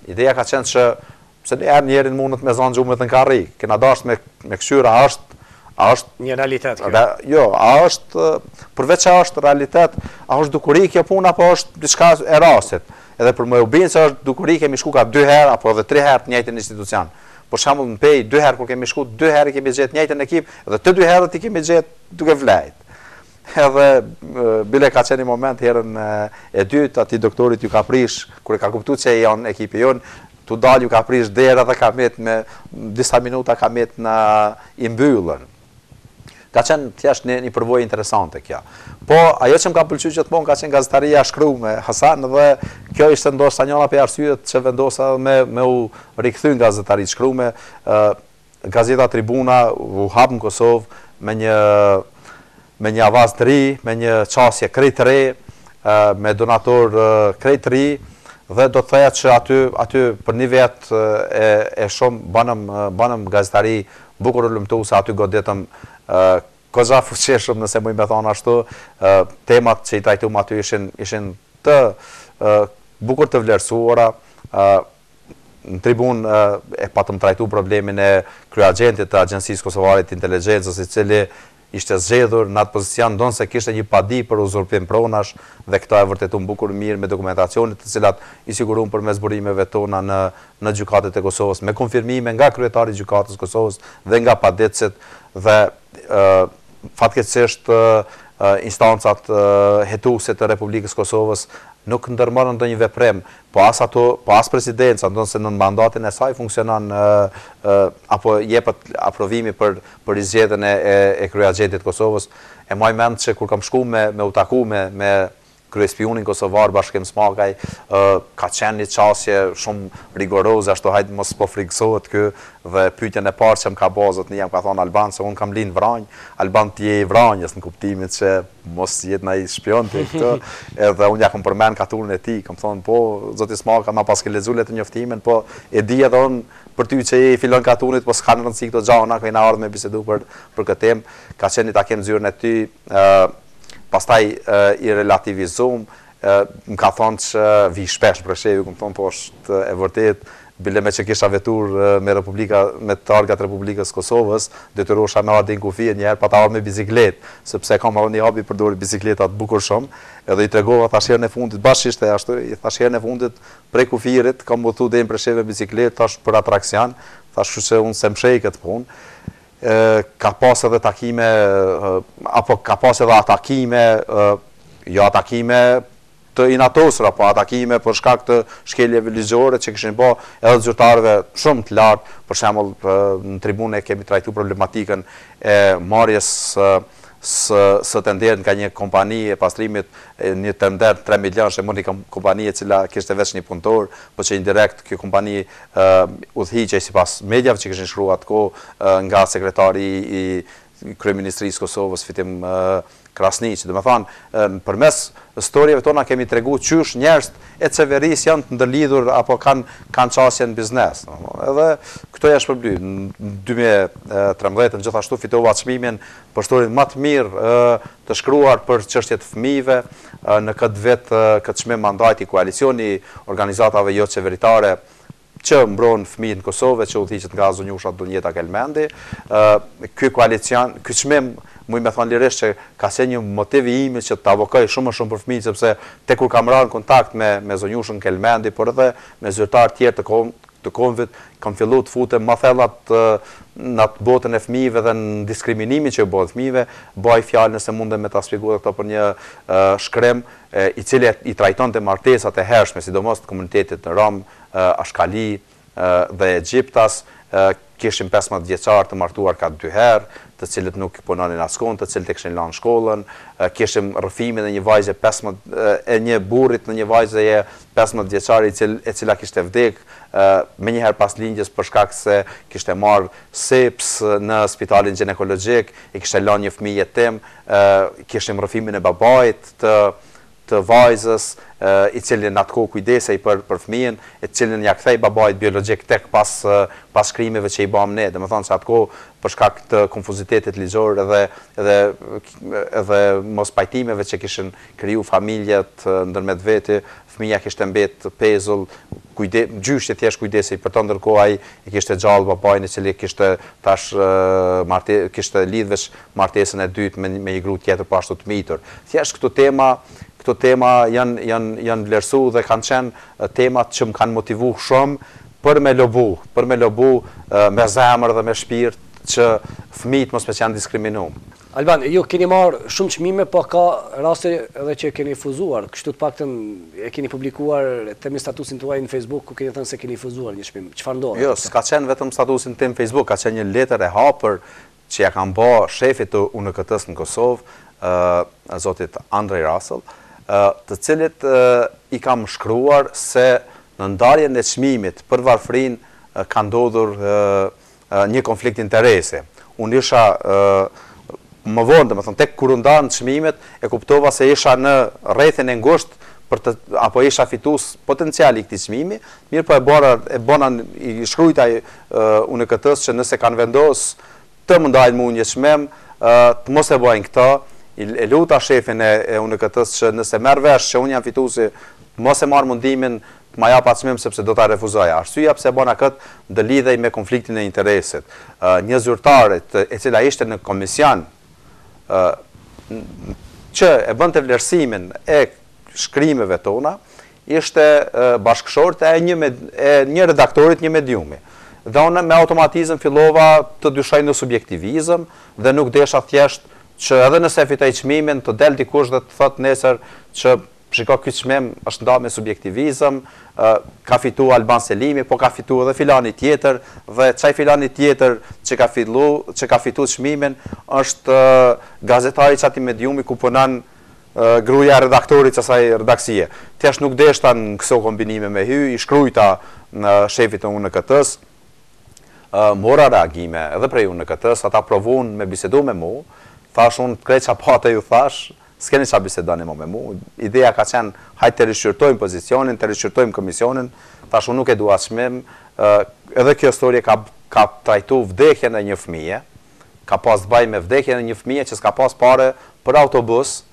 Ideja ka qenë që pse njerin mundet me zonë gjumët në karri, kena dasht me këshyra, a është një realitet kjo. Jo, a është, përveç që është realitet, a është dukuri kjo puna, apo është diçka e rastit. Edhe për më u binë që është dukuri, kemi shku ka 2 herë, apo edhe 3 herë të njëjtin institucion. Por shembull në Pej 2 herë kur kemi shku, 2 herë kemi gjetë njëjtën ekip, edhe të 2 herët i kemi gjetë duke vlejt. Edhe bile ka qenë një moment herën e dytë, ati doktorit ju ka prish, kur e ka kuptu që janë ekipi jonë, tu dal ju ka prish dera dhe ka met me disa minuta ka met në imbyllën. Ka qenë thjesht një përvojë interesante kjo. Po ajo që më ka pëlqyer gjithmonë ka qenë gazetaria shkruar me Hasan dhe kjo ishte ndoshta njëra prej arsyet që vendosa me u rikthyer gazetarisë shkruar. Gazeta Tribuna u hap në Kosovë me një avaz të ri, me një qasje krejt të re, me donator krejt të ri, dhe do të thoya që aty për një vit e shumë banëm gazetari bukur lumtuese, aty godetëm koza fuqishëm, nëse më i me thonë ashtu, temat që i trajtuam aty ishin të bukur të vlerësuara. Në tribun e patëm trajtu problemin e kryeagentit të Agjencisë Kosovare të Inteligjencës, i cili ishte zgjedhur në atë pozicion ndonë se kishte një padi për uzurpim pronash, dhe këta e vërtetun bukur mirë me dokumentacionit të cilat i sigurum për me zburimeve tona në gjykatet e Kosovës, me konfirmime nga kryetari gjykatës Kosovës dhe nga padecit, dhe fatkeqësisht instancat hetuese të Republikës Kosovës nuk ndërmarrën ndonjë veprim, po as presidenca, ndonse në mandatin e saj funksionon apo jepet aprovimi për zgjedhjen e kryeagentit Kosovës. E maj mend që kur kam shku me u taku me kryespiunin kosovar Bashkim Smakaj, ka qenë një qasje shumë rigoroze, ashtu hajtë mos po friksohet kë, dhe pyetjen e parë që më ka bazët një jam ka thonë Alban, se unë kam linë Vranj, Alban t'je i Vranjës, në kuptimit që mos jetë na i shpion të këtë, edhe unë ja kom përmen katurën e ti, kam thonë, po, zoti Smaka ma pas ke lexuar të njoftimin, po e di edhe unë për ty që i filon katunit, po s'ka në rëndësi këto gjana, kojna ardhë me bisedu për këtë temë, ka qenë një takim zyrën e ty, pastaj i relativizum, më ka thonë që vi shpesh për shevi, këmë thonë, po është e vërtet, bile me që kisha vetur me targat Republikës Kosovës, detyrosha me ardhin kufi njëherë pa ta ardhur me biziklet, sepse kam marrë një habi përdori bizikletat bukur shumë, edhe i tregova tash herën e fundit bashkisht ashtu, tash herën e fundit prej kufirit kam u thu deri në Preshevë me biziklet, tash për atraksion, tash që unë se mshej këtë punë. Ka pas edhe takime, apo ka pas edhe atakime, jo atakime të inatosura, po atakime për shkak të shkeljeve ligjore që kishin bë edhe zyrtarëve shumë të lartë, për shembull në tribune kemi trajtuar problematikën e marrjes së tenderë nga një kompani e pastrimit, një tender 3 milion që mund një kompani e cila kishte veç një punëtor, po që indirekt kjo kompani udhëhiqej sipas mediave që kishin shkruar atko nga sekretari i Kryeministrisë Kosovës Fitim Krasniqi. Do të thonë, përmes historieve tona kemi tregu qysh njerëz e Çeverisë janë të ndërlidhur apo kanë çësje në biznes. Edhe këto janë shpërbly. Në 2013 gjithashtu fitova çmimin për historinë më të mirë të shkruar për çështjet e fëmijëve në këtë vit këtë çmim mandati koalicioni organizatave jo qeveritare që mbron fëmijët në Kosovë, që udhëhiqet nga zonjusha Dunjeta Kelmendi. Ky koalicion, ky çmim muj me thonë lirisht që ka se një motivi imi që të avokoj shumë për fëmijët, sepse te kur kam rarë në kontakt me zonjushën Kelmendi, por edhe me zyrtarë tjerë të konvit, kam fillu të futem ma thellat në atë botën e fëmijëve dhe në diskriminimin që bëhet fëmijëve, bëj fjalë nëse mundem me ta shpjeguar këto për një shkrim i cili i trajton të martesat e hershme, sidomos të komunitetit në Rom, Ashkali dhe Egjiptas, kishim 15 vjeçar të martuar ka 2 herë, të cilët nuk punonin askon, të cilët e kishin lanë shkollën, kishim rrëfimin e një vajze e një burrit në një vajze e 15 vjeçare e cila kishte vdek me njëherë pas lindjes për shkak se kishte marrë seps në spitalin ginekologjik, i kishte lanë një fëmijë jetim, kishim rrëfimin e babait të vajzës, i cilin atë kohë kujdesej për fëmijën, i cilin ja kthej babait biologjik tek pas shkrimeve që i bëm ne. Domethënë se atë kohë për shkak të konfuzitetit ligjor edhe mos pajtimeve që kishin kriju familjet ndërmjet vete, fëmija kishte mbet pezull, gjyshi thjesht kujdesej për të, ndërkohë ai i kishte gjallë babain i cili kishte kishte lidh veç martesën e dytë me një gru tjetër po ashtu të mitur. Thjesht këto tema janë vlerësu dhe kanë qenë temat që më kanë motivu shumë për me lobu me zemër dhe me shpirt që fëmijët mos me qenë diskriminuar. Alban, ju keni marrë shumë çmime, po ka raste edhe që keni fuzuar, kështu të paktën e keni publikuar temi statusin tuaj në Facebook ku keni thënë se keni fuzuar një çmim. Çfarë ndodhi? Jo, s'ka qenë vetëm statusin tim në Facebook, ka qenë një letër e hapur që ja kam bë shefit të UNKT-s në Kosovë, zotit Andrej Russell, të cilit i kam shkruar se në ndarjen e çmimit për varfërinë ka ndodhur një konflikt interesi. Unë isha më vonë, domethënë tek kur u ndan çmimet, e kuptova se isha në rrethin e ngushtë apo isha fitues potencial i këtij çmimi, mirë po i shkruajtaj UNKT-s që nëse kanë vendos të më ndajnë mua një çmim, të mos e bëjnë këtë. E luta shefin e UNKT-s që nëse merr vesh që unë jam fituesi, mos e marr mundimin të ma jap atë çmim sepse do ta refuzoja. Arsyeja pse bëna këtë do lidhej me konfliktin e interesit. Një zyrtare e cila ishte në komision që e bënte vlerësimin e shkrimeve tona, ishte bashkëshorte e një redaktorit, një mediumi. Dhe unë me automatizëm fillova të dyshoj në subjektivizëm dhe nuk desha thjesht që edhe nëse fitoj çmimin të del dikush dhe të thot nesër që shiko ky çmim është ndarë me subjektivizëm, ka fituar Alban Selimi, po ka fituar edhe filani tjetër dhe çaj filani tjetër që ka fituar çmimin është gazetari i çati mediumi ku punon gruaja e redaktorit të asaj redaksie. Thjesht nuk deshta në këso kombinime me hy, i shkruajta në shefit të UNKT-s, mora reagime edhe prej UNKT-s, ata provun me bisedu me mu, thash unë krejt qa pate ju thash, s'keni qa bisedani me mu, ideja ka qenë hajtë të rishqyrtojmë pozicionin, të rishqyrtojmë komisionin, thash unë nuk e dua çmim, edhe kjo storje ka trajtu vdekjen e një fëmije, ka pas të baj me vdekjen e një fëmije që s'ka pas pare për autobus,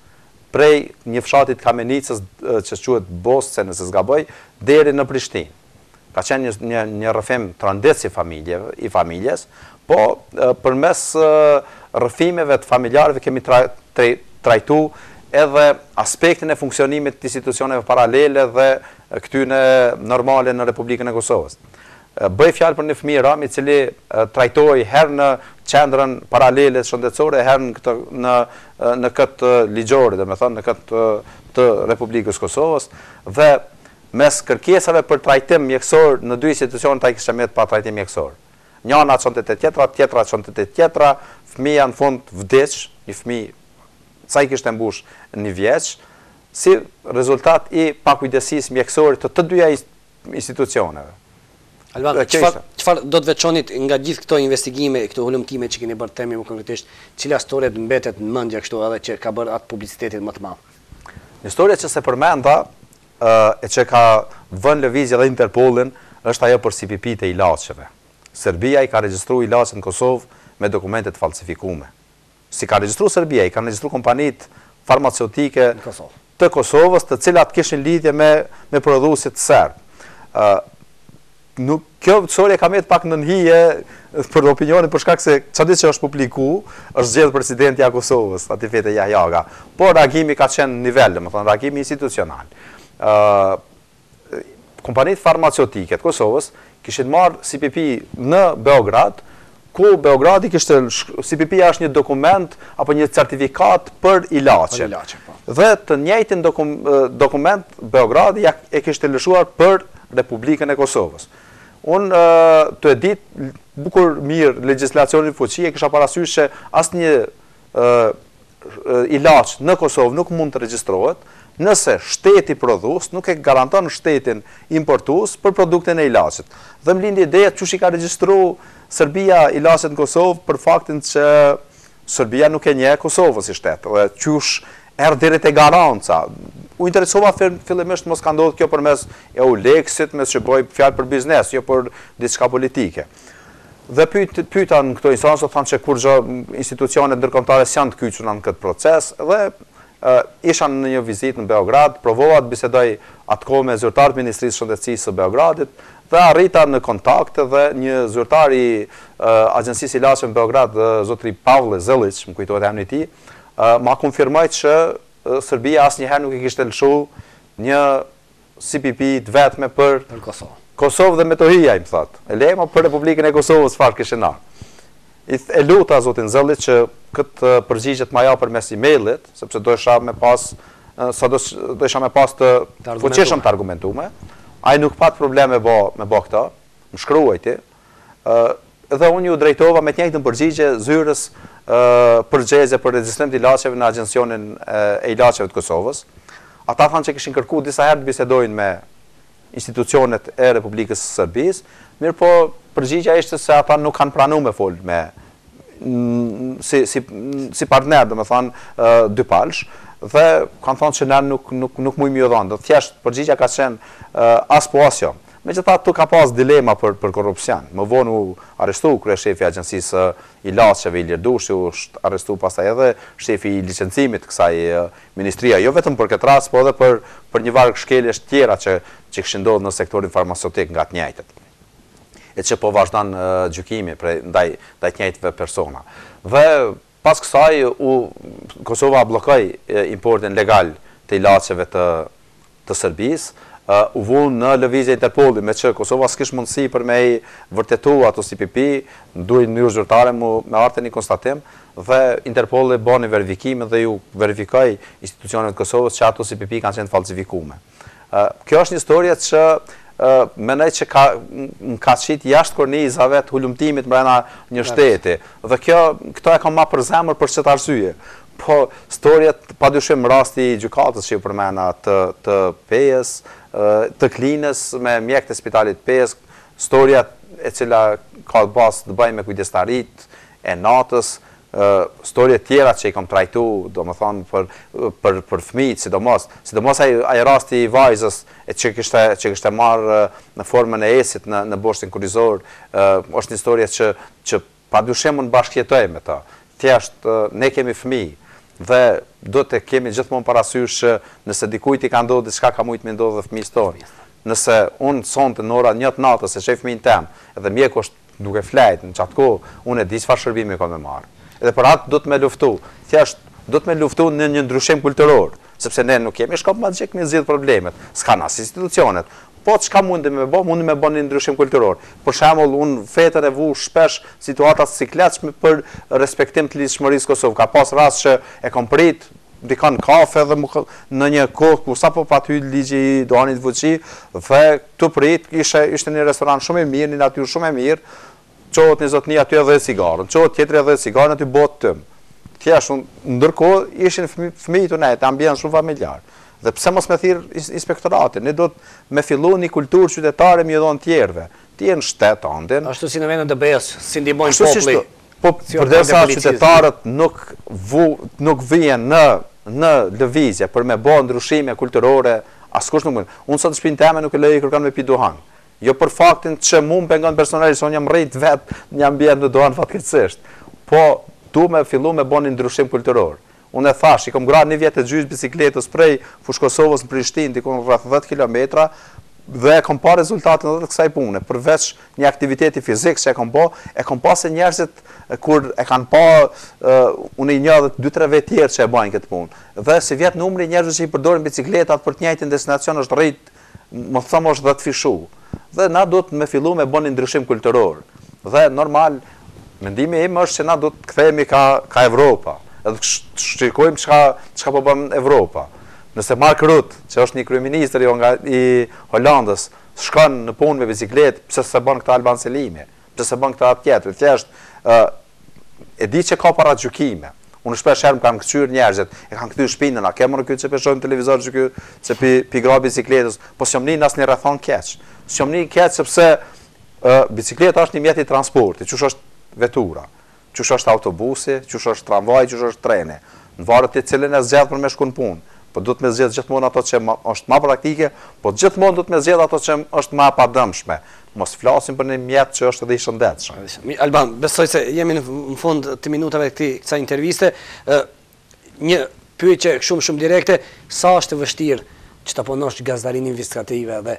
prej një fshatit Kamenicës që quhet Bosce nëse s'gaboj, deri në Prishtinë. ka qenë një rrëfim tronditës i familjes, po përmes rrëfimeve të familjarëve kemi trajtu edhe aspektin e funksionimit të institucioneve paralele dhe këtyne normale në Republikën e Kosovës. Bëj fjalë për një fëmijë rom i cili trajtoi herë në qendrën paralele shëndetësore, herë në këtë ligjore, domethënë në këtë të Republikës Kosovës, dhe mes kërkesave për trajtim mjekësor në dy institucione ai kishte mbet pa trajtim mjekësor. Njëra çonte te tjetra çonte te tjetra, fëmia në fund vdiq, një fëmijë sa i kishte mbush një vjeç, si rezultat i pakujdesisë mjekësore të dyja institucioneve. Alban, çfarë do të veçonit nga gjithë këto investigime, këto hulumtime që keni bërë temi më konkretisht, cila histori mbetet në mendje kështu edhe që ka bërë atë publicitetin më të madh? Historia që se përmenda e që ka vënë lëvizje dhe Interpolin është ajo për CPP të ilaçeve. Serbia i ka regjistruar ilaçe në Kosovë me dokumente të falsifikume. Si ka regjistruar Serbia, i kanë regjistruar kompanitë farmaceutike të Kosovës, të cilat kishin lidhje me prodhuesit serb. Kjo historie ka met pak në hije për opinionin për shkak se çfarë që është publiku, është zgjedhur presidenti i Kosovës, aty fete Jahjaga. Por reagimi ka qenë në nivel, domethënë reagimi institucional. Kompanitë farmaceutike të Kosovës kishin marrë CPP në Beograd, ku Beogradi kishte CPP-ja është një dokument apo një certifikat për ilaçe. Dhe të njëjtin dokument Beogradi e kishte lëshuar për Republikën e Kosovës. Unë të e ditë bukur mirë legjislacionin fuqi e kisha parasysh që asnjë ilaç në Kosovë nuk mund të regjistrohet nëse shteti prodhues nuk e garanton shtetin importues për produktin e ilaçit. Dhe më lindi ideja çush i ka regjistruar Serbia ilaçet në Kosovë për faktin që Serbia nuk e njeh Kosovën si shtet, dhe çush erdhi deri te garanca. U interesova fillimisht mos ka ndodhur kjo përmes EULEX-it, mes që bëj fjalë për biznes, jo për diçka politike. Dhe pyeta në këto instancë, thanë që kur institucionet ndërkombëtare janë të kyçura në këtë proces, dhe isha në një vizitë në Beograd, provova të bisedoj atkohë me zyrtar të Ministrisë së Shëndetësisë së Beogradit, dhe arrita në kontakt dhe një zyrtar i Agjencisë Ilaçeve në Beograd, zotri Pavle Zellić, më kujtohet emri i tij, ma konfirmoi që Serbia asnjëherë nuk i kishte lëshuar një CPP të vetme për Kosovë dhe Metohija, më thotë. E lejma për Republikën e Kosovës çfarë kishin na. E luta zotin Zellić që këtë përgjigje të ma japë përmes emailit, sepse do isha me pas të fuqishëm të argumentume. Ai nuk pat probleme me bë këtë, më shkruajti. Dhe unë ju drejtova me të njëjtën përgjigje zyrës përgjigje për regjistrim të ilaçeve në Agjencionin e Ilaçeve të Kosovës. Ata thanë që kishin kërkuar disa herë të bisedojnë me institucionet e Republikës së Serbisë, mirë po përgjigja ishte se ata nuk kanë pranuar me fol si partner, domethënë dypalsh, dhe kanë thënë që ne nuk mujmë ju dhënë. Thjesht përgjigja ka qenë as po as jo. Megjithatë tu ka pas dilema për korrupsion. Më vonë u arrestu kryeshefi i Agjencisë Ilaçeve Ilir Dushi, u arrestu pastaj edhe shefi i licencimit kësaj ministria, jo vetëm për këtë rast, po edhe për një varg shkeljesh tjera që kishin ndodhur në sektorin farmaceutik nga të njëjtët. E që po vazhdon gjykimi ndaj të njëjtëve persona. Dhe pas kësaj Kosova bllokoi importin legal të ilaçeve të Serbisë. U vunë në lëvizje Interpoli, me që Kosova s'kish mundësi për me i vërtetu ato CPP, duhet në zyrtare me artë një konstatim, dhe Interpoli bën një verifikim dhe ju verifikoj institucionet të Kosovës që ato CPP kanë qenë falsifikume. Kjo është një historie që mendoj që ka qit jashtë kornizave të hulumtimit brenda një shteti, dhe këto e kam ma për zemër për çet arsye. Po historiat padyshim rasti i gjykatës që ju përmena të Pejës, të Klinës me mjek të spitalit Pejës, historia e cila ka bazë të bëjë me kujdestarit e natës, historie tjera që i kam trajtu, domethënë për fëmijët, sidomos ai rasti i vajzës që kishte marrë në formën e esit në boshtin kurizor, është një historie që padyshim unë bashkëjetoj me ta. Thjesht ne kemi fëmijë dhe do të kemi gjithmonë parasysh nëse dikujt i ka ndodhur diçka ka mujt me ndodhur fëmijës tonë. nëse unë sonte në ora 1 natës se shef fëmijën tem, edhe mjeku është duke flejt, në qatë kohë, unë e di çfarë shërbimi ka me marë. Edhe për atë do të me luftu, thjesht do të me luftu në një ndryshim kulturor, sepse ne nuk jemi shkop magjik me zgjidh problemet, s'kan as institucionet, po çka mundi me bë, mundi me bën një ndryshim kulturor. Për shembull, unë fetën e vu shpesh situata sikletshme për respektim të lidhshmërisë Kosovë. Ka pas rast që e kam prit dikan kafe dhe në një kohë ku sapo paty ligji i Doanit Vuçi dhe këtu prit ishte një restoran shumë i mirë, një natyrë shumë e mirë, çohet një zotni aty edhe cigarën, çohet tjetri edhe cigarën aty botë tëm. Thjesht ndërkohë ishin fëmijë të nejtë, ambient shumë familjar. Dhe pse mos me thirr inspektoratin, ne do të me fillu një kulturë qytetare me dhon tjerëve. Ti je në shtet andin. Ashtu si në vendin e BE-s, si ndihmojnë populli. Po përderisa qytetarët nuk vijnë në lëvizje për me bë ndryshime kulturore, askush nuk mund. Unë sot në shtëpinë time nuk e lej kërkan me pi duhan. Jo për faktin që mua më pengon personalisht, unë jam rrit vet në ambient në duhan fatkeqësisht. Po tu me fillu me bën një ndryshim kulturor. Unë e thash, i kom gra 1 vjet e gjys bicikletës prej Fushë Kosovës në Prishtinë, dikon rreth 10 kilometra, dhe e kom pa rezultatin edhe të kësaj pune, përveç një aktiviteti fizik që e kom pa se njerëzit kur e kanë pa, unë i një dhe 2-3 vetë tjerë që e bajnë këtë punë. Dhe si vjetë numri njerëzit që i përdorin bicikletat për të njëjtin destinacion është rrit, më thëmë është 10 fishu. Dhe na do të me fillu me bën një ndryshim kulturor. Dhe normal, mendimi im është që na do të kthehemi ka Evropa. Edhe shikojmë çka po bën Evropa. Nëse Mark Rutte, që është një kryeministër i Holandës, shkon në punë me bicikletë, pse s'e bën këtë Alban Selimi? Pse s'e bën këtë atë tjetër? Thjesht e di që ka paragjykime. Unë shpesh herë kam kthyer njerëzit, e kanë kthyer shpinën, a kemë këtu që shohim televizor që se pi gra bicikletës, po s'jomni as në rrethon keq. S'jomni keq sepse bicikleta është një mjet i transportit, çush është vetura. Qysh është autobusi, qysh është tramvaj, qysh është treni. Në varet të cilën e zgjedh për me shku në punë. Po do të me zgjedh gjithmonë ato që është më praktike, po gjithmonë do të me zgjedh ato që është më padëmshme. Mos flasim për një mjet që është edhe i shëndetshëm. Alban, besoj se jemi në fund të minutave të kësaj interviste. Një pyetje shumë direkte, sa është e vështirë që të punosh gazdarinë investigative dhe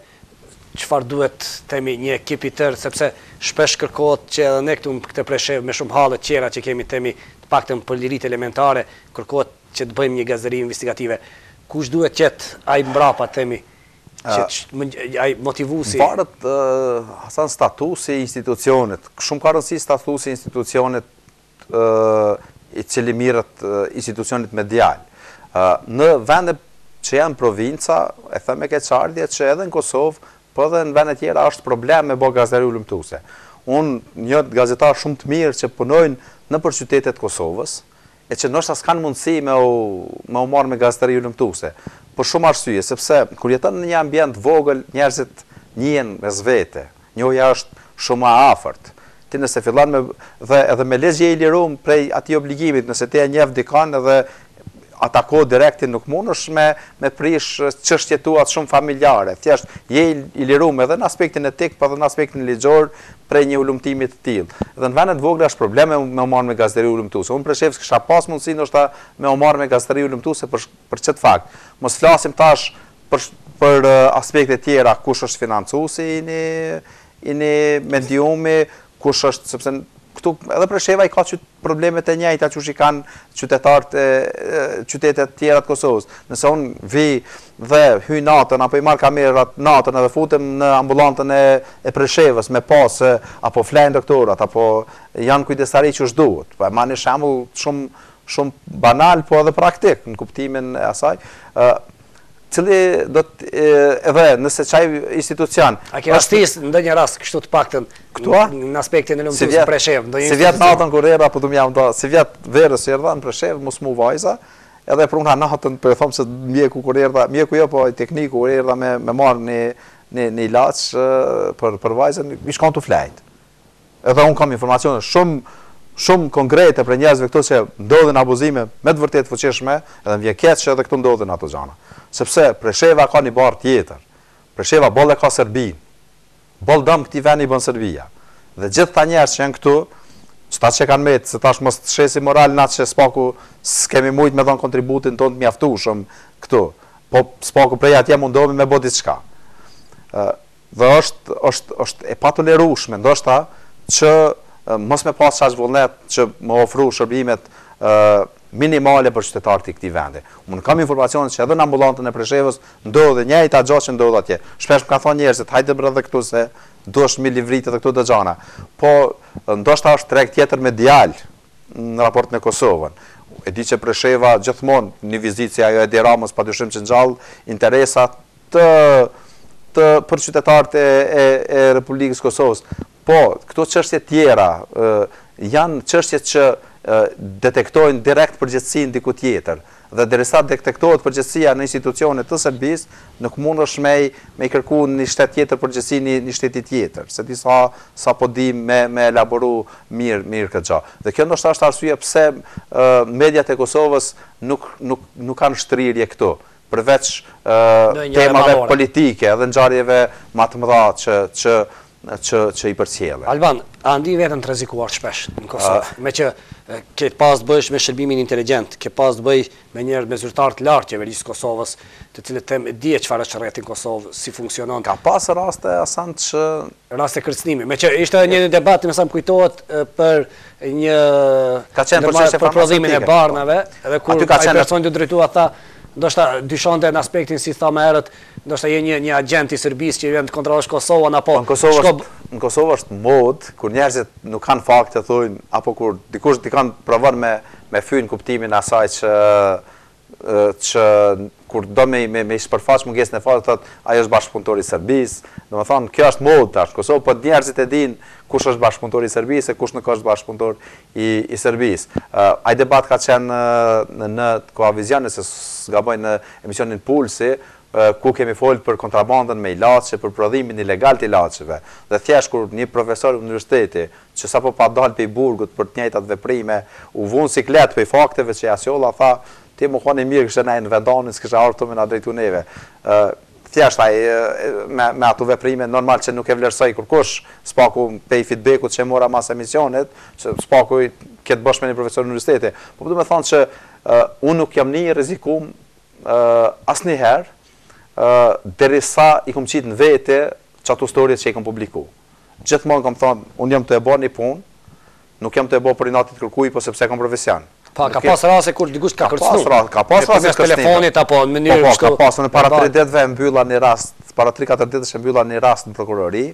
çfarë duhet temi një ekip i tërë, sepse shpesh kërkohet që edhe ne këtu këtë preshev me shumë hallet tjera që kemi temi të paktën për liritë elementare, kërkohet që të bëjmë një gazdari investigative. Kush duhet qetë ai mbrapa temi, ai motivuesi? Varet Hasan statusi i institucionit. Shumë ka rëndësi statusi i institucionit i cili mirët institucionit medial. Në vende që janë provinca, e them me keqardhje që edhe në Kosovë, po edhe në vende tjera është problem me bë gazetari ulëmtuese. Unë një gazetar shumë të mirë që punojnë në për qytetet Kosovës, e që nështë s'kanë mundësi me u marrë me gazetari ulëmtuese. Për shumë arsye, sepse kur jeton në një ambient vogël, njerëzit njihen mes vete, njohja është shumë e afërt. Ti nëse fillon edhe me lezje i lirum prej atij obligimit, nëse ti e njeh dikan edhe atako direktin nuk mundesh me prish çështje tua shumë familjare. Thjesht je i lirum edhe në aspektin etik, po edhe në aspektin ligjor prej një ulëmtimi të tillë. Dhe në vendet vogla është probleme me u marrë me gazetari ulëmtuese. Unë Preshevës kisha pas mundësi ndoshta me u marrë me gazetari ulëmtuese për çet fakt. Mos flasim tash për aspekte tjera, kush është financuesi i një mediumi, kush është, sepse këtu edhe Presheva i ka problemet e njëjta që i kanë qytetarët e qytetet tjera të Kosovës. Nëse unë vi dhe hyj natën, apo i marr kamerat natën edhe futem në ambulantën e Preshevës me pas apo flejnë doktorat, apo janë kujdestari që është duhet. Po e marr një shembull shumë banal, po edhe praktik në kuptimin e asaj. Cili do të edhe nëse çaj institucion. A ke rastis ndonjë rast kështu të paktën në aspektin e lumtues në Preshev, ndonjë si vjet natën kur erdha apo do më jam do, si vjet verës erdha në Preshev, mos mu vajza, edhe pruna natën po e them se mjeku kur erdha, mjeku jo po tekniku kur erdha me marr në ilaç për vajzën, i shkon tu flajt. Edhe un kam informacione shumë konkrete për njerëzve këto që ndodhin abuzime me të vërtetë fuqishme, edhe më vjen keq që edhe këtu ndodhin ato gjëra. Sepse Presheva ka një barë tjetër. Presheva bolle ka Serbin. Boll dëm këtij vendi bën Serbia. Dhe gjithë ta njerëz që janë këtu, çta që kanë met, se tash mos të shesi moral natë që spaku s'kemi mujt me dhon kontributin tonë të mjaftueshëm këtu. Po spaku prej atje mundohemi me bë diçka. Dhe është e patolerueshme ndoshta që mos me pas çaj vullnet që më ofru shërbimet minimale për qytetarët e këtij vendi. Unë kam informacione që edhe në ambulantën e Preshevës ndodhe njëjta gjë që ndodh atje. Shpesh më ka thonë njerëzit, hajde bërë edhe këtu se duhesh mi livrit edhe këtu të xhana. Po ndoshta është treg tjetër medial në raport me Kosovën. E di që Presheva gjithmonë një vizitë si ajo e Edi Ramës padyshim që ngjall interesa për qytetarët e Republikës Kosovës. Po, këto çështje tjera janë çështje që detektojnë direkt përgjegjësinë diku tjetër. Dhe derisa detektohet përgjegjësia në institucione të Serbisë, nuk mundesh me kërku një shtet tjetër përgjegjësinë një shteti tjetër, se di sa po di me elaboru mirë këtë gjë. Dhe kjo ndoshta është arsye pse mediat e Kosovës nuk kanë shtrirje këtu, përveç temave politike dhe ngjarjeve më të mëdha që i përcjellin. Alban, a ndi vetën të rrezikuar shpesh në Kosovë, me që ke pas të bësh me shërbimin inteligjent, ke pas të bëj me njerëz me zyrtar të lartë qeverisë Kosovës, të cilët them e di çfarë është rreti në Kosovë, si funksionon. Ka pas raste asant që raste kërcënimi, me që ishte një debat më sa më kujtohet për një për prodhimin e barnave, edhe kur ai person që drejtua tha ndoshta dyshonte në aspektin si tha më herët, ndoshta je një agent i Serbisë që vjen të kontrollosh Kosovën apo në Kosovë është mod kur njerëzit nuk kanë fakte thojnë apo kur dikush i kanë provon me fyn kuptimin e asaj që kur do me shpërfaq mungesën e faktit thotë ai është bashkëpunëtor i Serbisë. Domethënë kjo është mod tash Kosovë, po njerëzit e dinë kush është bashkëpunëtor i Serbisë e kush nuk është bashkëpunëtor i Serbisë. Ai debat ka qenë në Koavizion, se s'gaboj në emisionin Pulsi, ku kemi folë për kontrabandën me ilaçe, për prodhimin ilegal të ilaçeve. Dhe thjesht kur një profesor i universiteti, që sapo pa dalë pe burgut për të njëjtat veprime, u vun siklet pe fakteve që jasjolla tha, ti më koni mirë kështë në vendanin, s'kështë artë me na drejtu neve. Thjesht ai me ato veprime normal që nuk e vlerësoj kurkush, spaku pe feedbackut që mora mas emisionit, që spaku këtë bësh me një profesor i universiteti. Po du me thonë që unë nuk jam një rrezikum asnjëherë derisa i kom qitë në vete që ato storjet që i kom publiku. Gjithmonë kom thonë, unë jam të e bo një punë, nuk jam të e bo për inatit kërkuj, po sepse kom profesion. Ka pas rase kur dikush ka kërcënu? Ka pas rase telefonit apo në mënyrë ka pas në para 3 ditëve mbylla një rast, para 3-4 ditësh e mbylla një rast në prokurori,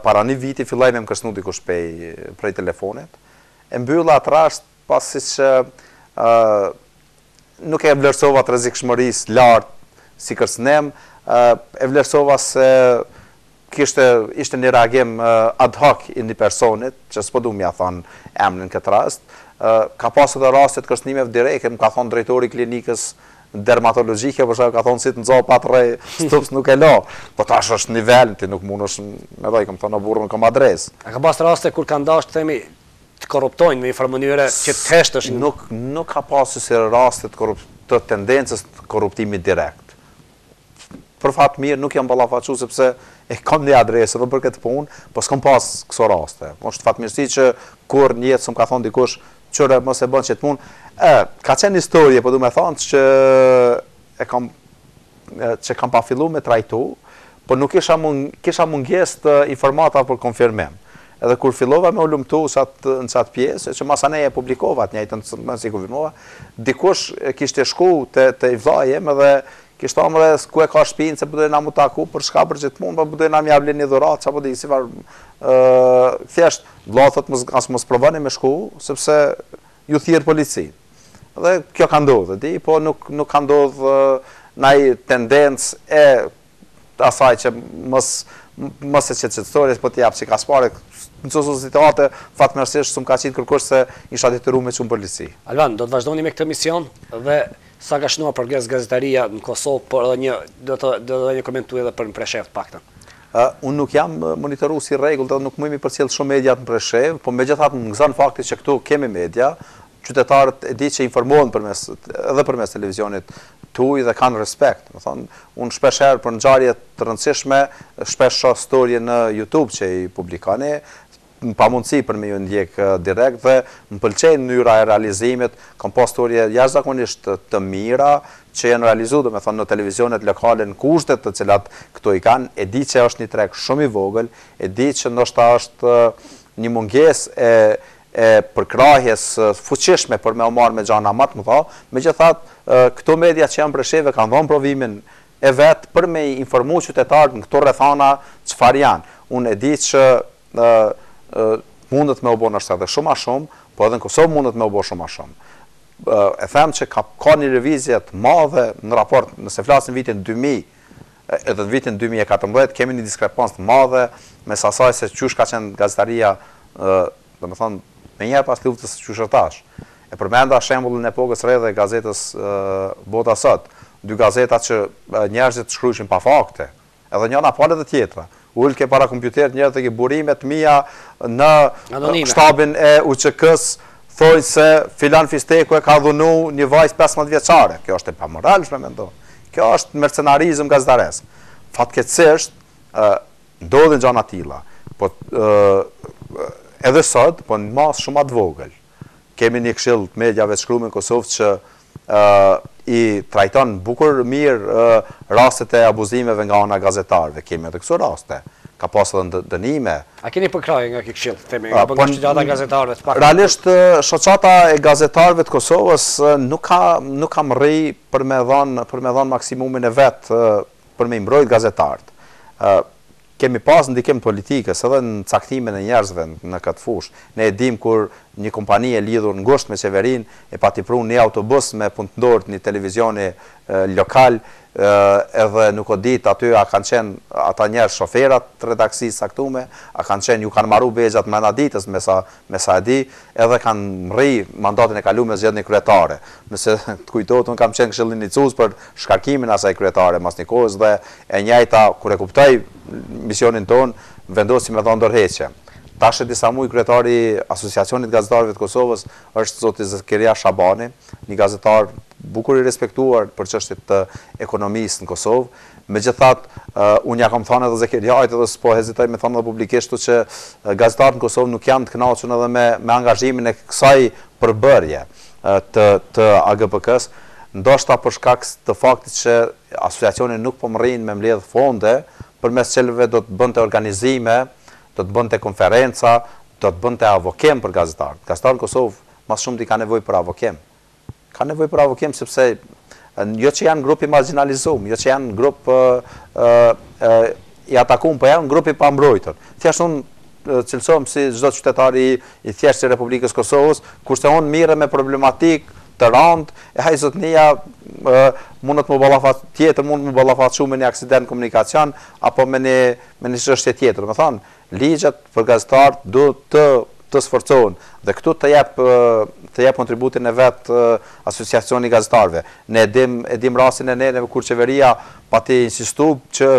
para një viti filloj me më kërcënu dikush prej telefonit. E mbylla atë rast pasi që nuk e vlerësova të rrezikshmërisë lartë si kërcënim, e vlerësova se ishte një reagim ad hoc i një personit, që s'po du m'ja thonë emrin këtë rast. Ka pasur edhe raste të kërcënimeve direkte, më ka thonë drejtori i klinikës dermatologjike, për shkak ka thonë si të nxo pa rrej stups nuk e la. Po tash është nivel, ti nuk mundesh me dhaj, kam thonë burrën kam adresë. A ka pasur raste kur kanë dashur themi të korruptojnë në një mënyrë që të heshtësh? Nuk ka pasur si raste të tendencës të korruptimit direkt. Për fat mirë nuk jam ballafaqu sepse e kam një adresë edhe për këtë punë, po s'kam pas këso raste. Është fatmirësi që kur një jetë s'm ka thonë dikush çore mos e bën çet punë. Ka qenë historie, po du me thonë që kam pa fillu me trajtu, po nuk kisha mungesë të informata për konfirmim. Edhe kur fillova me u lumtu në qatë pjesë, që masanej e publikova të njëjtën më si konfirmova, dikush kishte shku të i vllajem edhe kishtë omë dhe ku e ka shpinë, se përdojnë na mu taku, për shka për gjithë mund, për përdojnë na mi avlin një dhurat, që apo di, si farë, thjesht, vlatët asë mos provani me shku, sepse ju thirë polici. Dhe kjo ka ndodhë, di, po nuk ka ndodhë naj tendencë e asaj që mos e qëtëstorjes, po t'japë që ka spare, në qësë situate, fatmërsisht, s'm ka qitë kërkush se isha detyru me qumë polici. Alban, do të vazhdoni me këtë mision dhe sa ka shnuar progres gazetaria në Kosovë, por edhe do të një komentu edhe për në Preshev të paktën. Unë nuk jam monitoru si regull, dhe nuk mëjmi përcjell shumë mediat në Preshev, po me gjithat më gëzën faktit që këtu kemi media, qytetarët e di që informohen edhe përmes televizionit tuj dhe kanë respekt. Unë shpesh herë për ngjarje të rëndësishme, shpesh shoh storje në YouTube që i publikani, pa mundësi për me ju ndjek direkt dhe më pëlqejnë mënyra e realizimit, kam pas storje jashtëzakonisht të mira që janë realizu, do me thonë, në televizionet lokale në kushtet të cilat këto i kanë, e di që është një treg shumë i vogël, e di që ndoshta është një munges e përkrahjes fuqishme për me u marrë me gjana më të mëdha, megjithatë këto media që janë Presheve kanë dhënë provimin e vetë për me informu qytetarët në këto rrethana çfarë janë. Unë e di që mundet me u bo nështë edhe shumë a shumë, po edhe në Kosovë mundet me u bo shumë a shumë. E them që ka një revizjet madhe në raport, nëse flasin vitin 2000, edhe në vitin 2014, kemi një diskrepans të madhe, me sasaj se qysh ka qenë gazetaria, dhe me thonë, me njerë pas luftës qyshërtash. E përmenda shembullin e Epokës Re dhe gazetës Bota Sot, dy gazeta që njerëzit shkruajnë pa fakte, edhe njëna palë dhe tjetra. Ullë ke para kompjuterit njerët dhe ke burimet mija në shtabin e UÇK-s, thoi se filan Fisteku e ka dhunu një vajzë 15 vjeçare. Kjo është e pamoralshme, mendoj. Kjo është mercenarizëm gazetaresk. Fatkeqësisht ndodhin gjëra të tilla. Po edhe sot, po në mas shumë të vogël. Kemi një këshill të mediave të shkruar në Kosovë që i trajton bukur mirë rastet e abuzimeve nga ana gazetarëve. Kemi edhe këto raste. Ka pas edhe dënime. A keni përkrahje nga ky këshill, themi, nga shoqata e gazetarëve? Realisht shoqata e gazetarëve të Kosovës nuk ka mrri për me dhënë maksimumin e vet për me mbrojt gazetarët. Kemi pas ndikim politikës edhe në caktimin e njerëzve në këtë fushë. Ne e dim kur një kompani e lidhur ngushtë me qeverinë e pati prunë një autobus me punëtorë një televizioni lokal, edhe nuk o dit aty a kanë qenë ata njerëz shoferat të redaksisë saktume, a kanë qenë ju kanë marru begjat me naditës me sa e di, edhe kanë mri mandatin e kaluar me zgjedhjen kryetare. Nëse të kujtohet, unë kam qenë këshillinicius për shkarkimin asaj kryetare mas një kohës dhe e njëjta kur e kuptoj misionin ton, vendosi me dhënë ndërheqje. Tash disa muaj kryetari Asociacionit Gazetarëve të Kosovës është zoti Zakaria Shabani, një gazetar bukur i respektuar për çështjet të ekonomisë në Kosovë. Megjithatë, unë ja kam thënë edhe Zakariait edhe s'po hezitoj me thënë edhe publikisht që gazetarët në Kosovë nuk janë të kënaqur edhe me angazhimin e kësaj përbërje të AGPK-s, ndoshta për shkak të faktit që asociacioni nuk po mrrin me mbledh fonde, përmes cilëve do të bënte organizime, do të bënte konferenca, do të bënte avokem për gazetarët. Gazetarët në Kosovë mas shumë di ka nevojë për avokem. Ka nevojë për avokem sepse jo që janë grup i marginalizuar, jo që janë grup i atakuar, po janë grup i pambrojtur. Thjesht unë cilësohem si çdo qytetar i thjeshtë i Republikës Kosovës, kurse unë mirë me problematik të rëndë, e haj zotnia mund të më ballafat tjetër, mund të më ballafat shumë me një aksident komunikacion apo me një çështje tjetër. Do të thonë, ligjet për gazetarët duhet të sforcohen dhe këtu të jep kontributin e vet Asociacioni i Gazetarëve. Ne e dim rastin e neve kur qeveria pati insistu që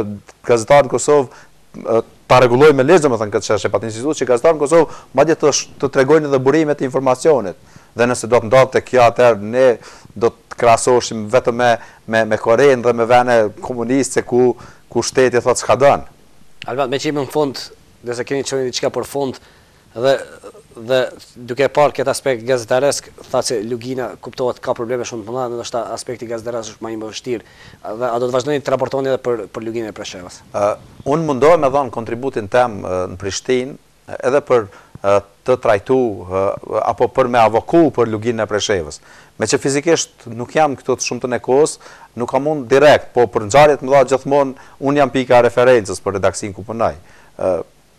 gazetarët në Kosovë ta rregullojë me ligj, domethënë këtë çështje pati insistu që gazetarët në Kosovë madje të tregojnë edhe burimet e informacionit. Dhe nëse do të ndodhte kjo, atëherë ne do të krahasoheshim vetëm me Korenë dhe me vende komuniste ku shteti thotë s'ka dën. Alban, me që jemi në fund, dhe se keni qenë diçka për fund, dhe duke parë këtë aspekt gazetaresk, tha se Lugina kuptohet ka probleme shumë të mëdha, ndoshta aspekti gazetaresk është më i vështirë. Dhe a do të vazhdoni të raportoni edhe për Luginën e Preshevës? Unë mundohem me dhënë kontributin tem në Prishtinë, edhe për të trajtu apo për me avoku për Luginën e Preshevës. Me që fizikisht nuk jam këtu të shumë të nekos, nuk kam mund direkt, po për ngjarjet më dha gjithmonë unë jam pika referencës për redaksinë ku punoj.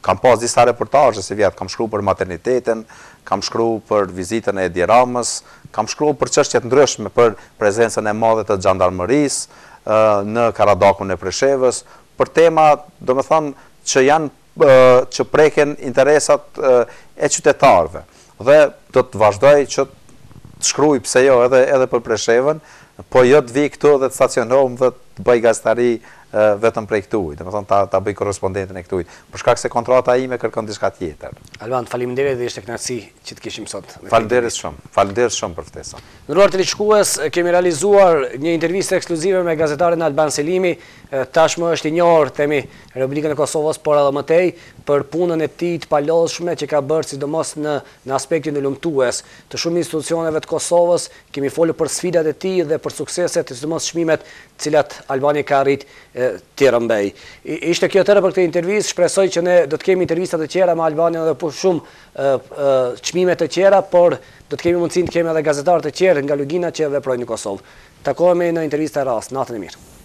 Kam pas disa reportazhe si vjet, kam shkruar për maternitetin, kam shkruar për vizitën e Edi Ramës, kam shkruar për çështje të ndryshme për prezencën e madhe të xhandarmerisë në Karadakun e Preshevës, për tema, domethënë, që preken interesat e qytetarëve. Dhe do të vazhdoj që të shkruaj pse jo edhe për Preshevën, po jo të vi këtu dhe të stacionohem dhe të bëj gazetari vetëm prej këtuj, domethënë ta bëj korrespondentin e këtuj, për shkak se kontrata ime kërkon diçka tjetër. Alban, faleminderit dhe ishte kënaqësi që të kishim sot. Faleminderit shumë për ftesën. Ndërruar televizionist, kemi realizuar një intervistë ekskluzive me gazetarin Alban Selimi, tashmë është i njohur themi në Republikën e Kosovës, por edhe më tej për punën e tij të palodhshme që ka bërë sidomos në aspektin e lumtues të shumë institucioneve të Kosovës. Kemi folur për sfidat e tij dhe për sukseset, sidomos çmimet të cilat Albania ka arrit të rrëmbej. Ishte kjo tërë për këtë intervistë. Shpresoj që ne do të kemi intervista të tjera me Albanian dhe për shumë çmime të tjera, por do të kemi mundësinë të kemi edhe gazetarë të tjerë nga Lugina që veprojnë në Kosovë. Takohemi në intervista e radhës. Natën e mirë.